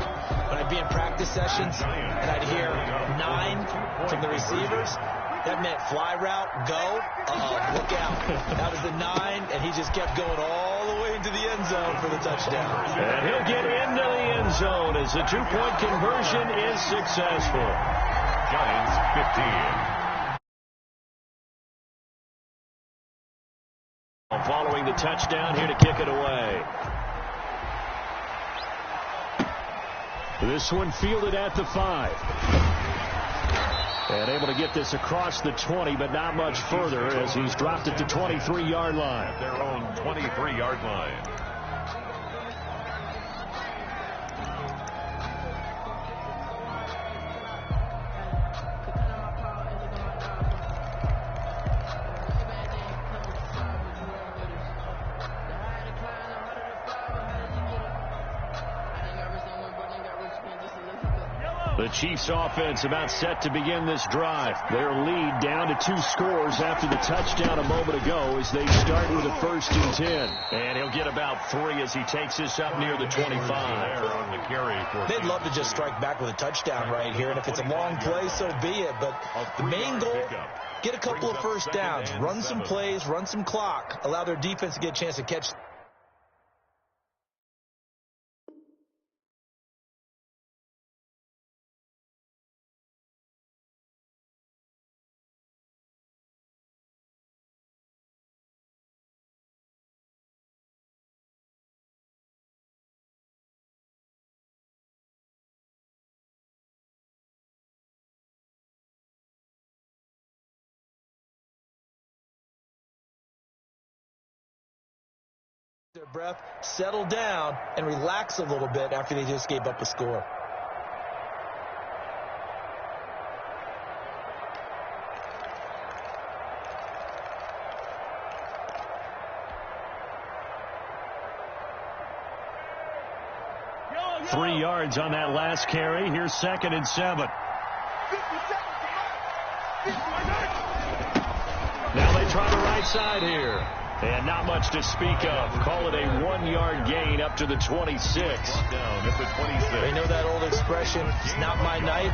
Speaker 4: when I'd be in practice sessions and I'd hear 9 from the receivers, that meant fly route, go, look out. That was the 9, and he just kept going all the way into the end zone for the touchdown.
Speaker 1: And he'll get into the end zone as the 2-point conversion is successful.
Speaker 2: Giants 15.
Speaker 1: Following the touchdown, here to kick it away. This one fielded at the 5. And able to get this across the 20, but not much further as he's dropped it to 23-yard line.
Speaker 2: At their own 23-yard line.
Speaker 1: The Chiefs offense about set to begin this drive. Their lead down to 2 scores after the touchdown a moment ago as they start with a 1st and 10. And he'll get about 3 as he takes this up near the 25.
Speaker 2: They'd
Speaker 4: love to just strike back with a touchdown right here. And if it's a long play, so be it. But the main goal, get a couple of first downs, run some plays, run some clock, allow their defense to get a chance to catch. Their breath, settle down, and relax a little bit after they just gave up a score.
Speaker 1: Yo. 3 yards on that last carry. Here's 2nd and 7. Now they try the right side here. And not much to speak of. Call it a 1-yard gain up to the 26.
Speaker 2: Down at the 26.
Speaker 4: They know that old expression, it's not my night.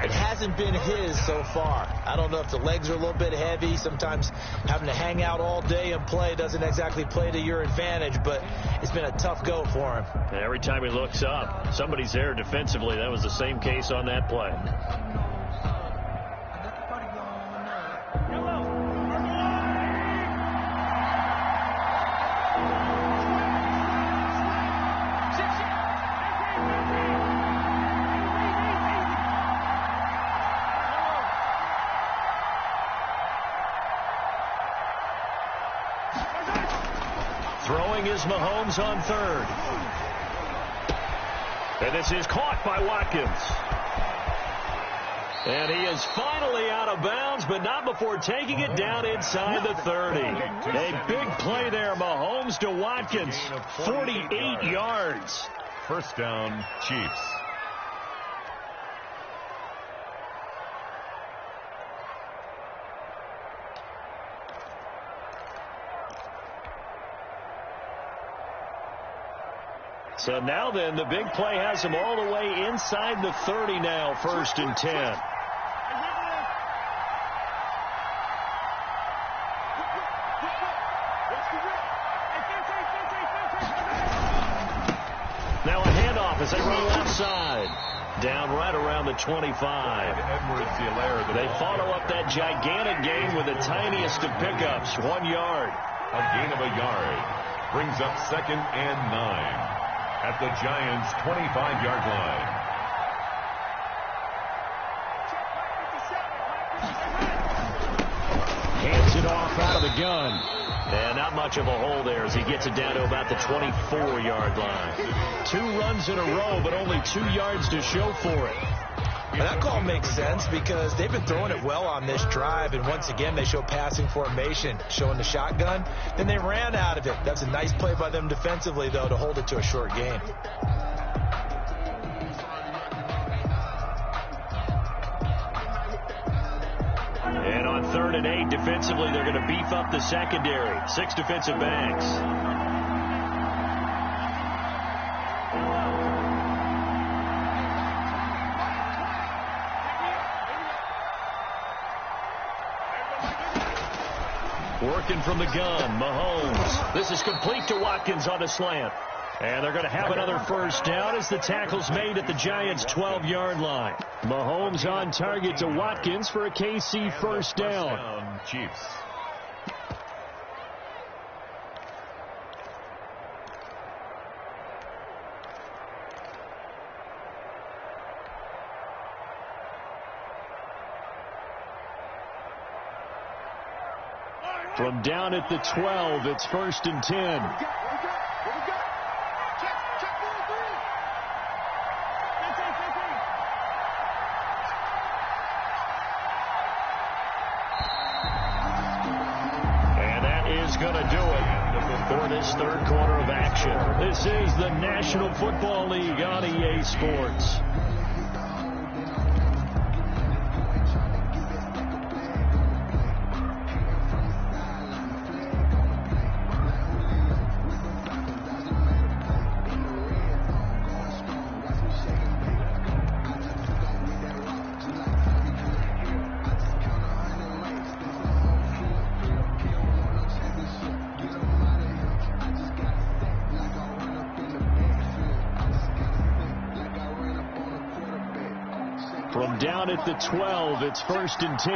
Speaker 4: It hasn't been his so far. I don't know if the legs are a little bit heavy. Sometimes having to hang out all day and play doesn't exactly play to your advantage, but it's been a tough go for him.
Speaker 1: And every time he looks up, somebody's there defensively. That was the same case on that play. Throwing is Mahomes on 3rd. And this is caught by Watkins. And he is finally out of bounds, but not before taking it down inside the 30. A big play there, Mahomes to Watkins. 48 yards.
Speaker 2: 1st down, Chiefs.
Speaker 1: So now then, the big play has him all the way inside the 30 now, 1st and 10. Now a handoff as they run left side. Down right around the 25. They follow up that gigantic gain with the tiniest of pickups, 1 yard.
Speaker 2: A gain of a yard brings up 2nd and 9. At the Giants' 25-yard line.
Speaker 1: Hands it off out of the gun. And not much of a hole there as he gets it down to about the 24-yard line. 2 runs in a row, but only 2 yards to show for it.
Speaker 4: And that call makes sense because they've been throwing it well on this drive, and once again they show passing formation, showing the shotgun. Then they ran out of it. That's a nice play by them defensively, though, to hold it to a short gain.
Speaker 1: And on 3rd 3rd and 8. Defensively, they're going to beef up the secondary. 6 defensive backs. Working from the gun, Mahomes. This is complete to Watkins on a slant. And they're going to have another first down as the tackle's made at the Giants' 12-yard line. Mahomes on target to Watkins for a KC first down.
Speaker 2: Chiefs.
Speaker 1: From down at the 12, it's 1st and 10. Going to do it for this 3rd quarter of action. This is the National Football League on EA Sports. From down at the 12, it's 1st and 10.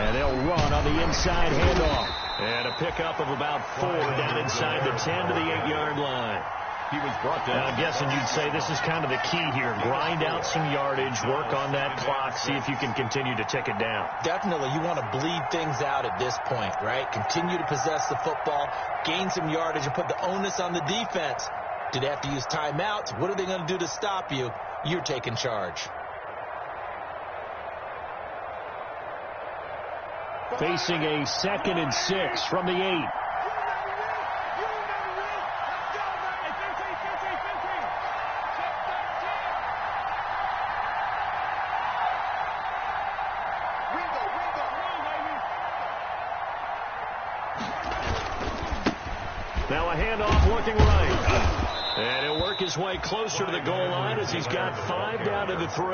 Speaker 1: And they'll run on the inside handoff. And a pickup of about 4 down inside the 10 to the 8-yard line.
Speaker 2: He was brought down.
Speaker 1: I'm guessing you'd say this is kind of the key here. Grind out some yardage, work on that clock, see if you can continue to tick it down.
Speaker 4: Definitely, you want to bleed things out at this point, right? Continue to possess the football, gain some yardage, and put the onus on the defense. Do they have to use timeouts? What are they going to do to stop you? You're taking charge.
Speaker 1: Facing a 2nd and 6 from the 8. Now a handoff looking right. And he'll work his way closer to the goal line as he's got 5 down to the 3.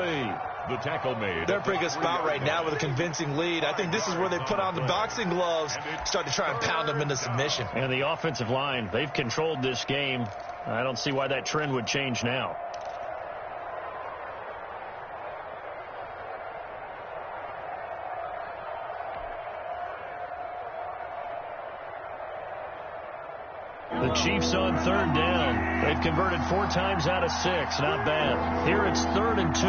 Speaker 2: The tackle made.
Speaker 4: They're a pretty good spot right now with a convincing lead. I think this is where they put on the boxing gloves, start to try and pound them into submission.
Speaker 1: And the offensive line, they've controlled this game. I don't see why that trend would change now. The Chiefs on 3rd down. They've converted 4 times out of 6. Not bad. Here it's 3rd and 2.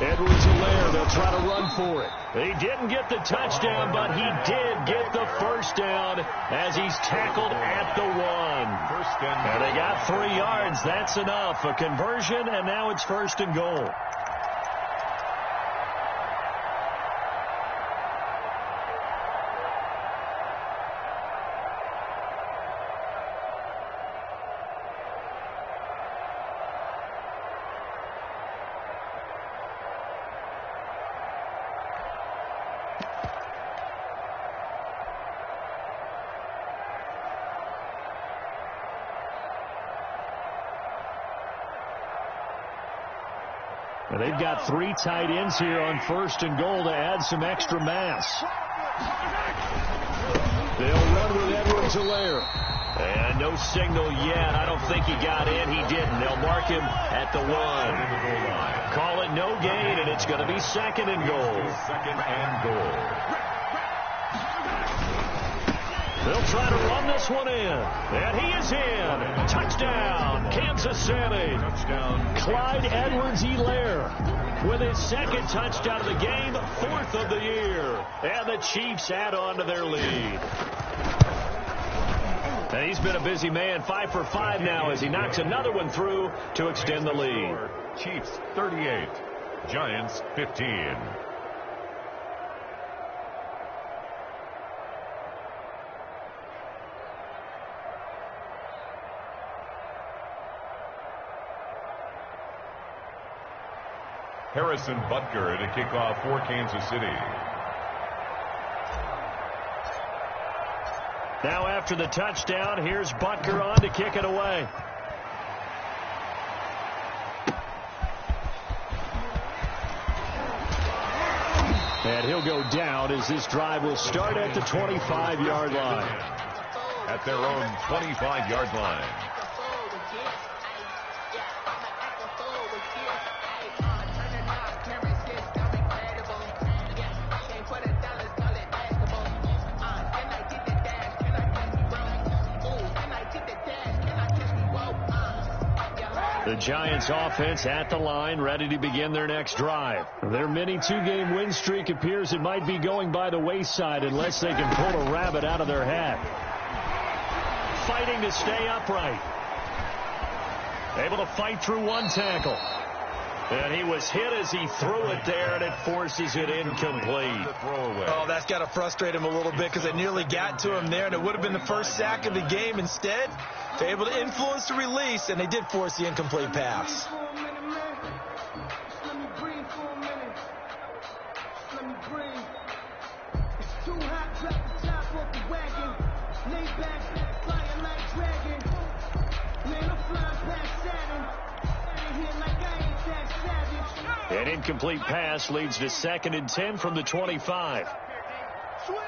Speaker 1: Edwards-Helaire, they'll try to run for it. He didn't get the touchdown, but he did get the first down as he's tackled at the 1. And they got 3 yards. That's enough. A conversion, and now it's 1st and goal. And they've got 3 tight ends here on 1st and goal to add some extra mass. They'll run with Edwards-Helaire. And no signal yet. I don't think he got in. He didn't. They'll mark him at the 1. Call it no gain, and it's going to be 2nd and goal.
Speaker 2: 2nd and goal.
Speaker 1: They'll try to run this one in. And he is in. Touchdown, Kansas City.
Speaker 2: Touchdown.
Speaker 1: Clyde Edwards-Helaire with his 2nd touchdown of the game, 4th of the year. And the Chiefs add on to their lead. And he's been a busy man, 5 for 5 now as he knocks another one through to extend the lead.
Speaker 2: Chiefs 38, Giants 15. Harrison Butker to kick off for Kansas City.
Speaker 1: Now after the touchdown, here's Butker on to kick it away. And he'll go down as this drive will start at the 25-yard line.
Speaker 2: At their own 25-yard line.
Speaker 1: The Giants offense at the line, ready to begin their next drive. Their mini two-game win streak appears it might be going by the wayside unless they can pull a rabbit out of their hat. Fighting to stay upright. Able to fight through one tackle. And he was hit as he threw it there, and it forces it incomplete.
Speaker 4: Oh, that's got to frustrate him a little bit because they nearly got to him there, and it would have been the first sack of the game. Instead, they're able to influence the release, and they did force the incomplete pass.
Speaker 1: An incomplete pass leads to 2nd and 10 from the 25.
Speaker 6: Switch.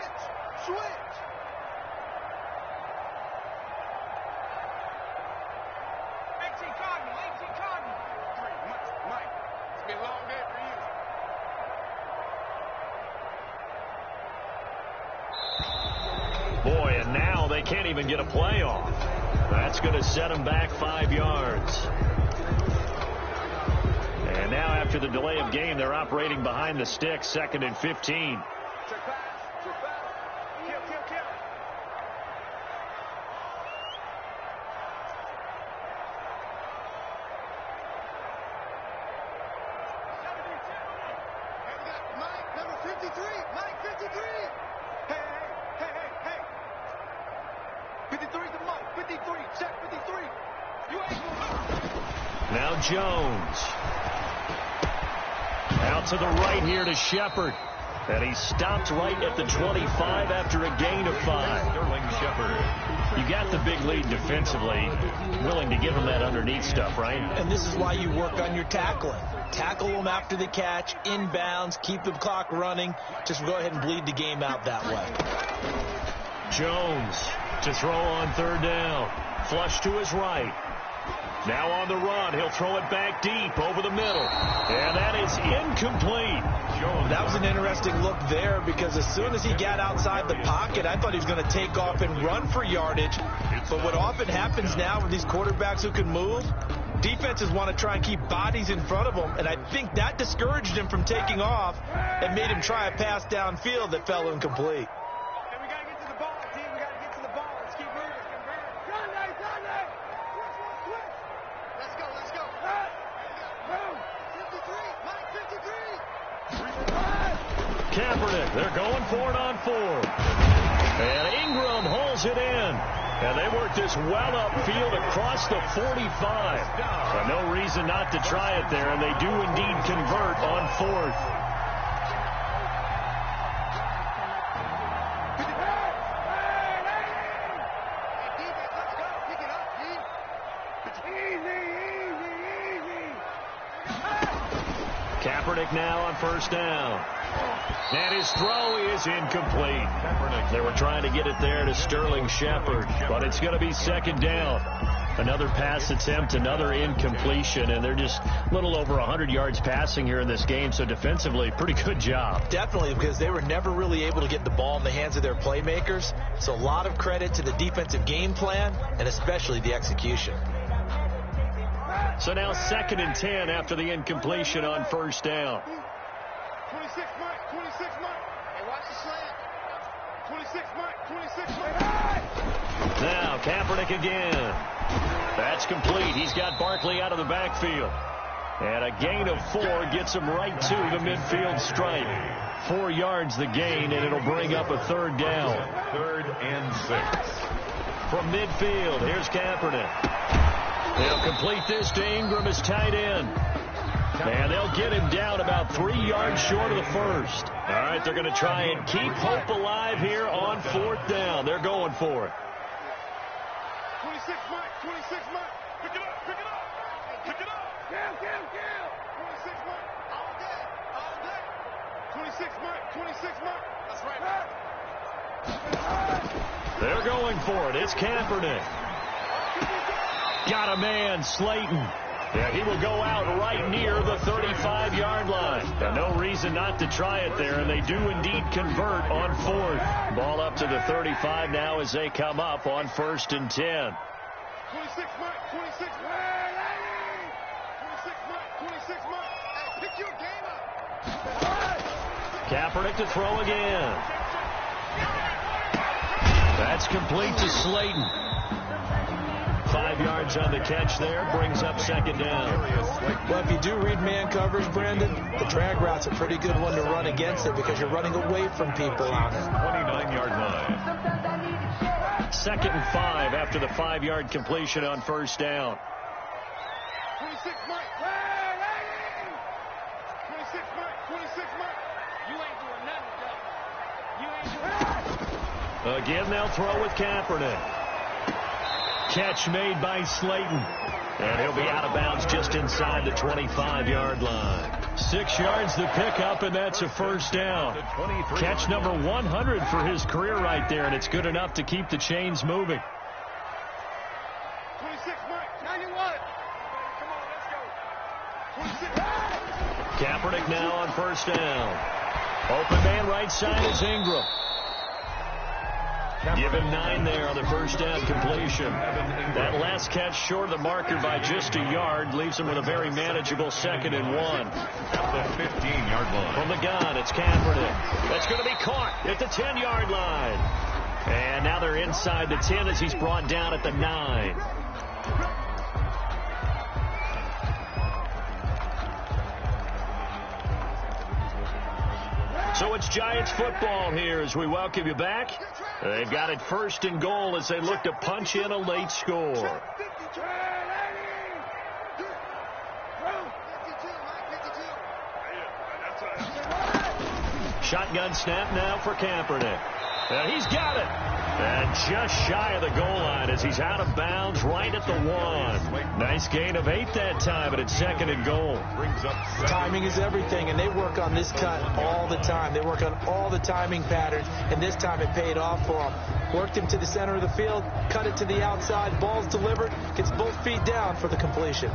Speaker 6: Mike, it's been a long day for you.
Speaker 1: Boy, and now they can't even get a play off. That's going to set them back 5 yards. And now after the delay of game, they're operating behind the sticks, 2nd and 15.
Speaker 6: Check pass. Kill. 53. Hey. 53 to Mike. 53. Check 53. You ain't going.
Speaker 1: Now Jones. Out to the right here to Shepard. And he stopped right at the 25 after a gain of 5.
Speaker 2: Sterling Shepard.
Speaker 1: You got the big lead defensively. Willing to give him that underneath stuff, right?
Speaker 4: And this is why you work on your tackling. Tackle them after the catch, inbounds, keep the clock running. Just go ahead and bleed the game out that way.
Speaker 1: Jones to throw on 3rd down. Flush to his right. Now on the run, he'll throw it back deep over the middle. And that is incomplete.
Speaker 4: That was an interesting look there because as soon as he got outside the pocket, I thought he was going to take off and run for yardage. But what often happens now with these quarterbacks who can move, defenses want to try and keep bodies in front of them, and I think that discouraged him from taking off and made him try a pass downfield that fell incomplete.
Speaker 6: Hey, we got to get to the ball, team. We got to get to the ball. Let's keep moving. Sunday. Switch. Let's go. Move. 53. Mike, 53.
Speaker 1: Kaepernick, they're going for it on 4th. And Ingram holds it in. And they work this well upfield across the 45. But no reason not to try it there, and they do indeed convert on 4th. Kaepernick now on 1st down. And his throw is incomplete. They were trying to get it there to Sterling Shepard, but it's going to be 2nd down. Another pass attempt, another incompletion, and they're just a little over 100 yards passing here in this game, so defensively, pretty good job.
Speaker 4: Definitely, because they were never really able to get the ball in the hands of their playmakers, so a lot of credit to the defensive game plan and especially the execution.
Speaker 1: So now 2nd and 10 after the incompletion on 1st down.
Speaker 6: 26 Mike. Hey, watch the slant. 26 Mike.
Speaker 1: Now Kaepernick again. That's complete. He's got Barkley out of the backfield. And a gain of 4 gets him right to the midfield stripe. 4 yards the gain, and it'll bring up a 3rd down.
Speaker 2: 3rd and 6.
Speaker 1: From midfield, here's Kaepernick. He'll complete this to Ingram as tight end. And they'll get him down about 3 yards short of the first. All right, they're going to try and keep hope alive here on 4th down. They're going for it.
Speaker 3: 26 Mike, 26 Mike. Pick it up, pick it up. Pick it up. Kill. 26 Mike. All day. 26 Mike, 26 Mike. That's right.
Speaker 1: They're going for it. It's Kaepernick. Got a man, Slayton. Yeah, he will go out right near the 35-yard line. And no reason not to try it there, and they do indeed convert on 4th. Ball up to the 35 now as they come up on 1st and 10.
Speaker 3: 26 Mike, 26 Mike. 26 Mike, 26 Mike. Hey, pick your game up.
Speaker 1: Kaepernick to throw again. That's complete to Slayton. 5 yards on the catch there, brings up 2nd down.
Speaker 4: Well, if you do read man coverage, Brandon, the drag route's a pretty good one to run against it because you're running away from people on it.
Speaker 2: 29-yard line.
Speaker 1: 2nd and 5 after the 5-yard completion on 1st down.
Speaker 3: 26 Mike. 26 Mike, 26 Mike. You ain't doing nothing, though. You ain't doing nothing.
Speaker 1: Again, they'll throw with Kaepernick. Catch made by Slayton. And he'll be out of bounds just inside the 25-yard line. 6 yards the pickup, and that's a 1st down. Catch number 100 for his career right there, and it's good enough to keep the chains moving.
Speaker 3: 26 Mike, 91. Come on, let's go. 26.
Speaker 1: Kaepernick now on 1st down. Open man right side is Ingram. Give him 9 there on the 1st down completion. That last catch short of the marker by just a yard leaves him with a very manageable 2nd and 1.
Speaker 2: At the 15-yard line.
Speaker 1: From the gun, it's Kaepernick. That's going to be caught at the 10-yard line. And now they're inside the 10 as he's brought down at the 9. So it's Giants football here as we welcome you back. They've got it 1st and goal as they look to punch in a late score. Shotgun snap now for Kaepernick. And he's got it. And just shy of the goal line as he's out of bounds right at the 1. Nice gain of 8 that time, but it's 2nd and goal.
Speaker 4: Timing is everything, and they work on this cut all the time. They work on all the timing patterns, and this time it paid off for them. Worked him to the center of the field, cut it to the outside, ball's delivered, gets both feet down for the completion.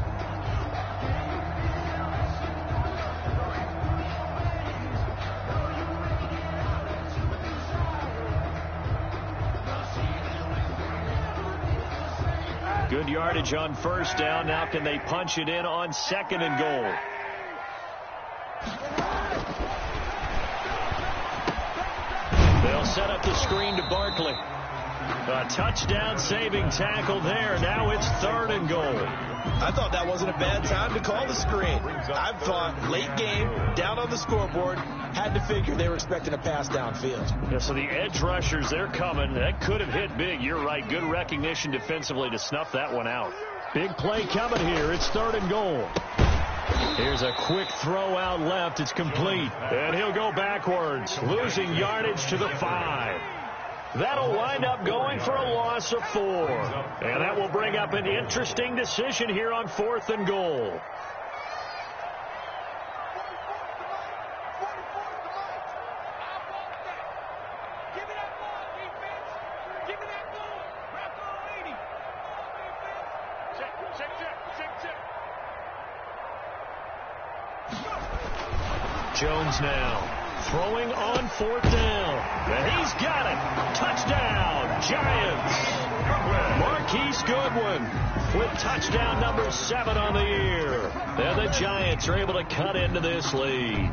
Speaker 1: Good yardage on 1st down. Now can they punch it in on 2nd and goal? They'll set up the screen to Barkley. A touchdown saving tackle there. Now it's 3rd and goal.
Speaker 4: I thought that wasn't a bad time to call the screen. I thought late game, down on the scoreboard, had to figure they were expecting a pass downfield.
Speaker 1: Yeah, so the edge rushers, they're coming. That could have hit big. You're right. Good recognition defensively to snuff that one out. Big play coming here. It's 3rd and goal. Here's a quick throw out left. It's complete. And he'll go backwards, losing yardage to the 5. That'll wind up going for a loss of 4. And that will bring up an interesting decision here on 4th and goal. Jones now throwing on 4th down. And he's got it. Touchdown, Giants. Marquise Goodwin with touchdown number 7 on the year. And the Giants are able to cut into this lead.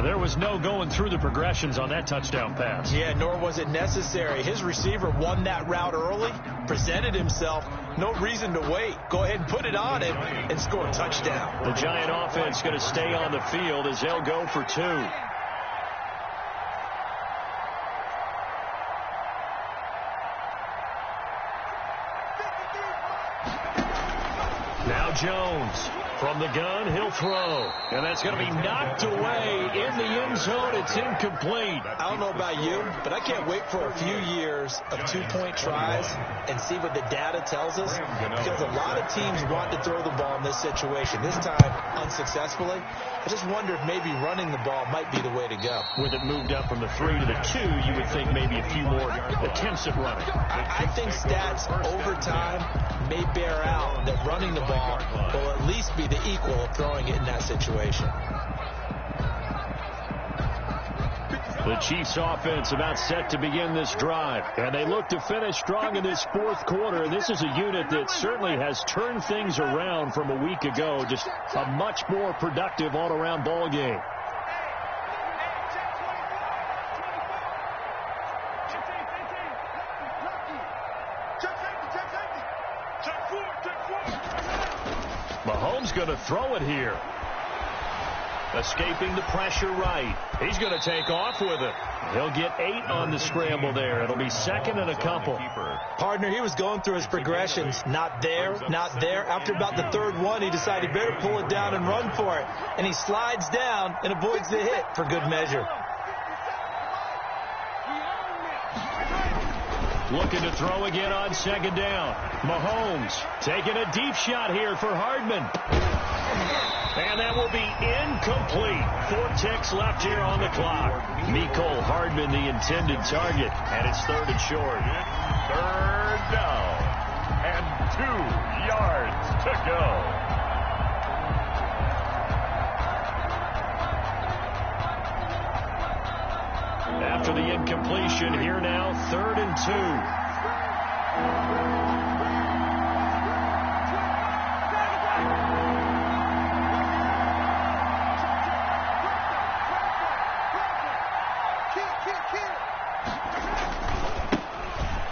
Speaker 1: There was no going through the progressions on that touchdown pass.
Speaker 4: Yeah, nor was it necessary. His receiver won that route early, presented himself. No reason to wait. Go ahead and put it on him and score a touchdown.
Speaker 1: The Giant offense going to stay on the field as they'll go for 2. Now Jones. From the gun, he'll throw. And that's going to be knocked away in the end zone. It's incomplete.
Speaker 4: I don't know about you, but I can't wait for a few years of two-point tries and see what the data tells us, because a lot of teams want to throw the ball in this situation. This time, unsuccessfully. I just wonder if maybe running the ball might be the way to go.
Speaker 1: With it moved up from the 3 to the 2, you would think maybe a few more attempts at running.
Speaker 4: I think stats over time may bear out that running the ball will at least be the equal of throwing it in that situation.
Speaker 1: The Chiefs offense about set to begin this drive, and they look to finish strong in this fourth quarter. This is a unit that certainly has turned things around from a week ago. Just a much more productive all-around ball game. Mahomes going to throw it here. Escaping the pressure right. He's going to take off with it. He'll get 8 on the scramble there. It'll be second and a couple.
Speaker 4: Partner, he was going through his progressions. Not there, not there. After about the third one, he decided he better pull it down and run for it. And he slides down and avoids the hit for good measure.
Speaker 1: Looking to throw again on second down. Mahomes taking a deep shot here for Hardman. And that will be incomplete. 4 ticks left here on the clock. Mecole Hardman, the intended target. And it's third and short.
Speaker 2: Third down. And 2 yards to go.
Speaker 1: After the incompletion, here now, 3rd and 2.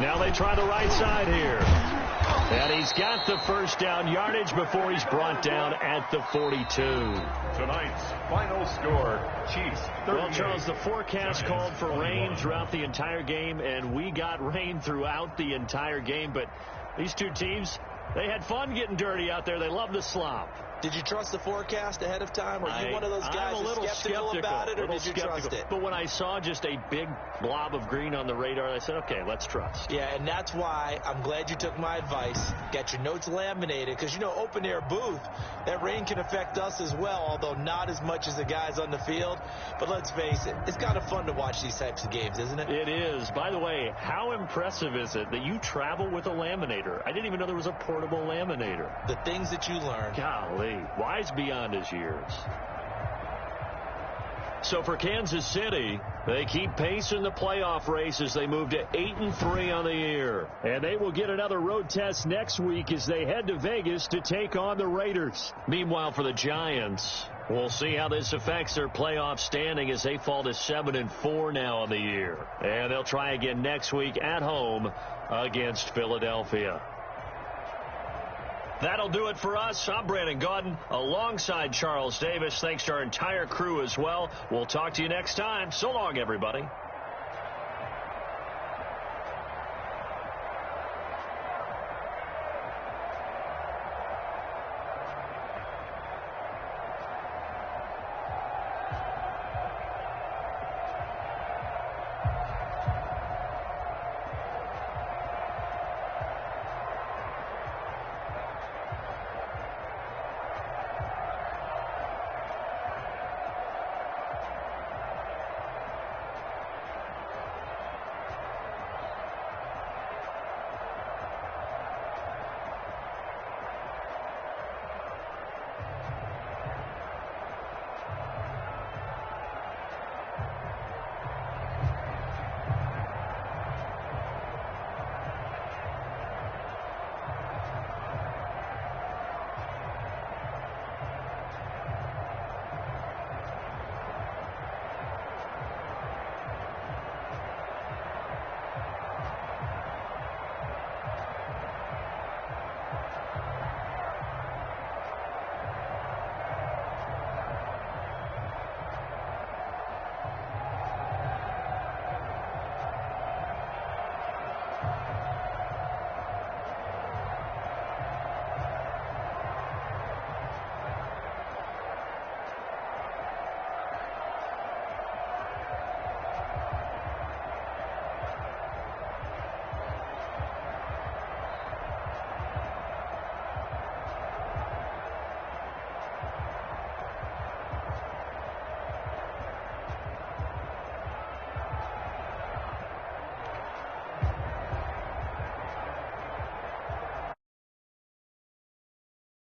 Speaker 1: Now they try the right side here. And he's got the first down yardage before he's brought down at the 42.
Speaker 2: Tonight's final score, Chiefs 38.
Speaker 1: Well, Charles, the forecast called for rain throughout the entire game, and we got rain throughout the entire game. But these two teams, they had fun getting dirty out there. They love the slop.
Speaker 4: Did you trust the forecast ahead of time? Are you one of those guys that's skeptical about it, or did you trust it?
Speaker 1: But when I saw just a big blob of green on the radar, I said, okay, let's trust.
Speaker 4: Yeah, and that's why I'm glad you took my advice. Got your notes laminated, because, you know, open-air booth, that rain can affect us as well, although not as much as the guys on the field. But let's face it, it's kind of fun to watch these types of games, isn't it?
Speaker 1: It is. By the way, how impressive is it that you travel with a laminator? I didn't even know there was a portable laminator.
Speaker 4: The things that you learn.
Speaker 1: Golly. Wise beyond his years. So for Kansas City, they keep pace in the playoff race as they move to 8-3 on the year. And they will get another road test next week as they head to Vegas to take on the Raiders. Meanwhile, for the Giants, we'll see how this affects their playoff standing as they fall to 7-4 now on the year. And they'll try again next week at home against Philadelphia. That'll do it for us. I'm Brandon Gaudin alongside Charles Davis. Thanks to our entire crew as well. We'll talk to you next time. So long, everybody.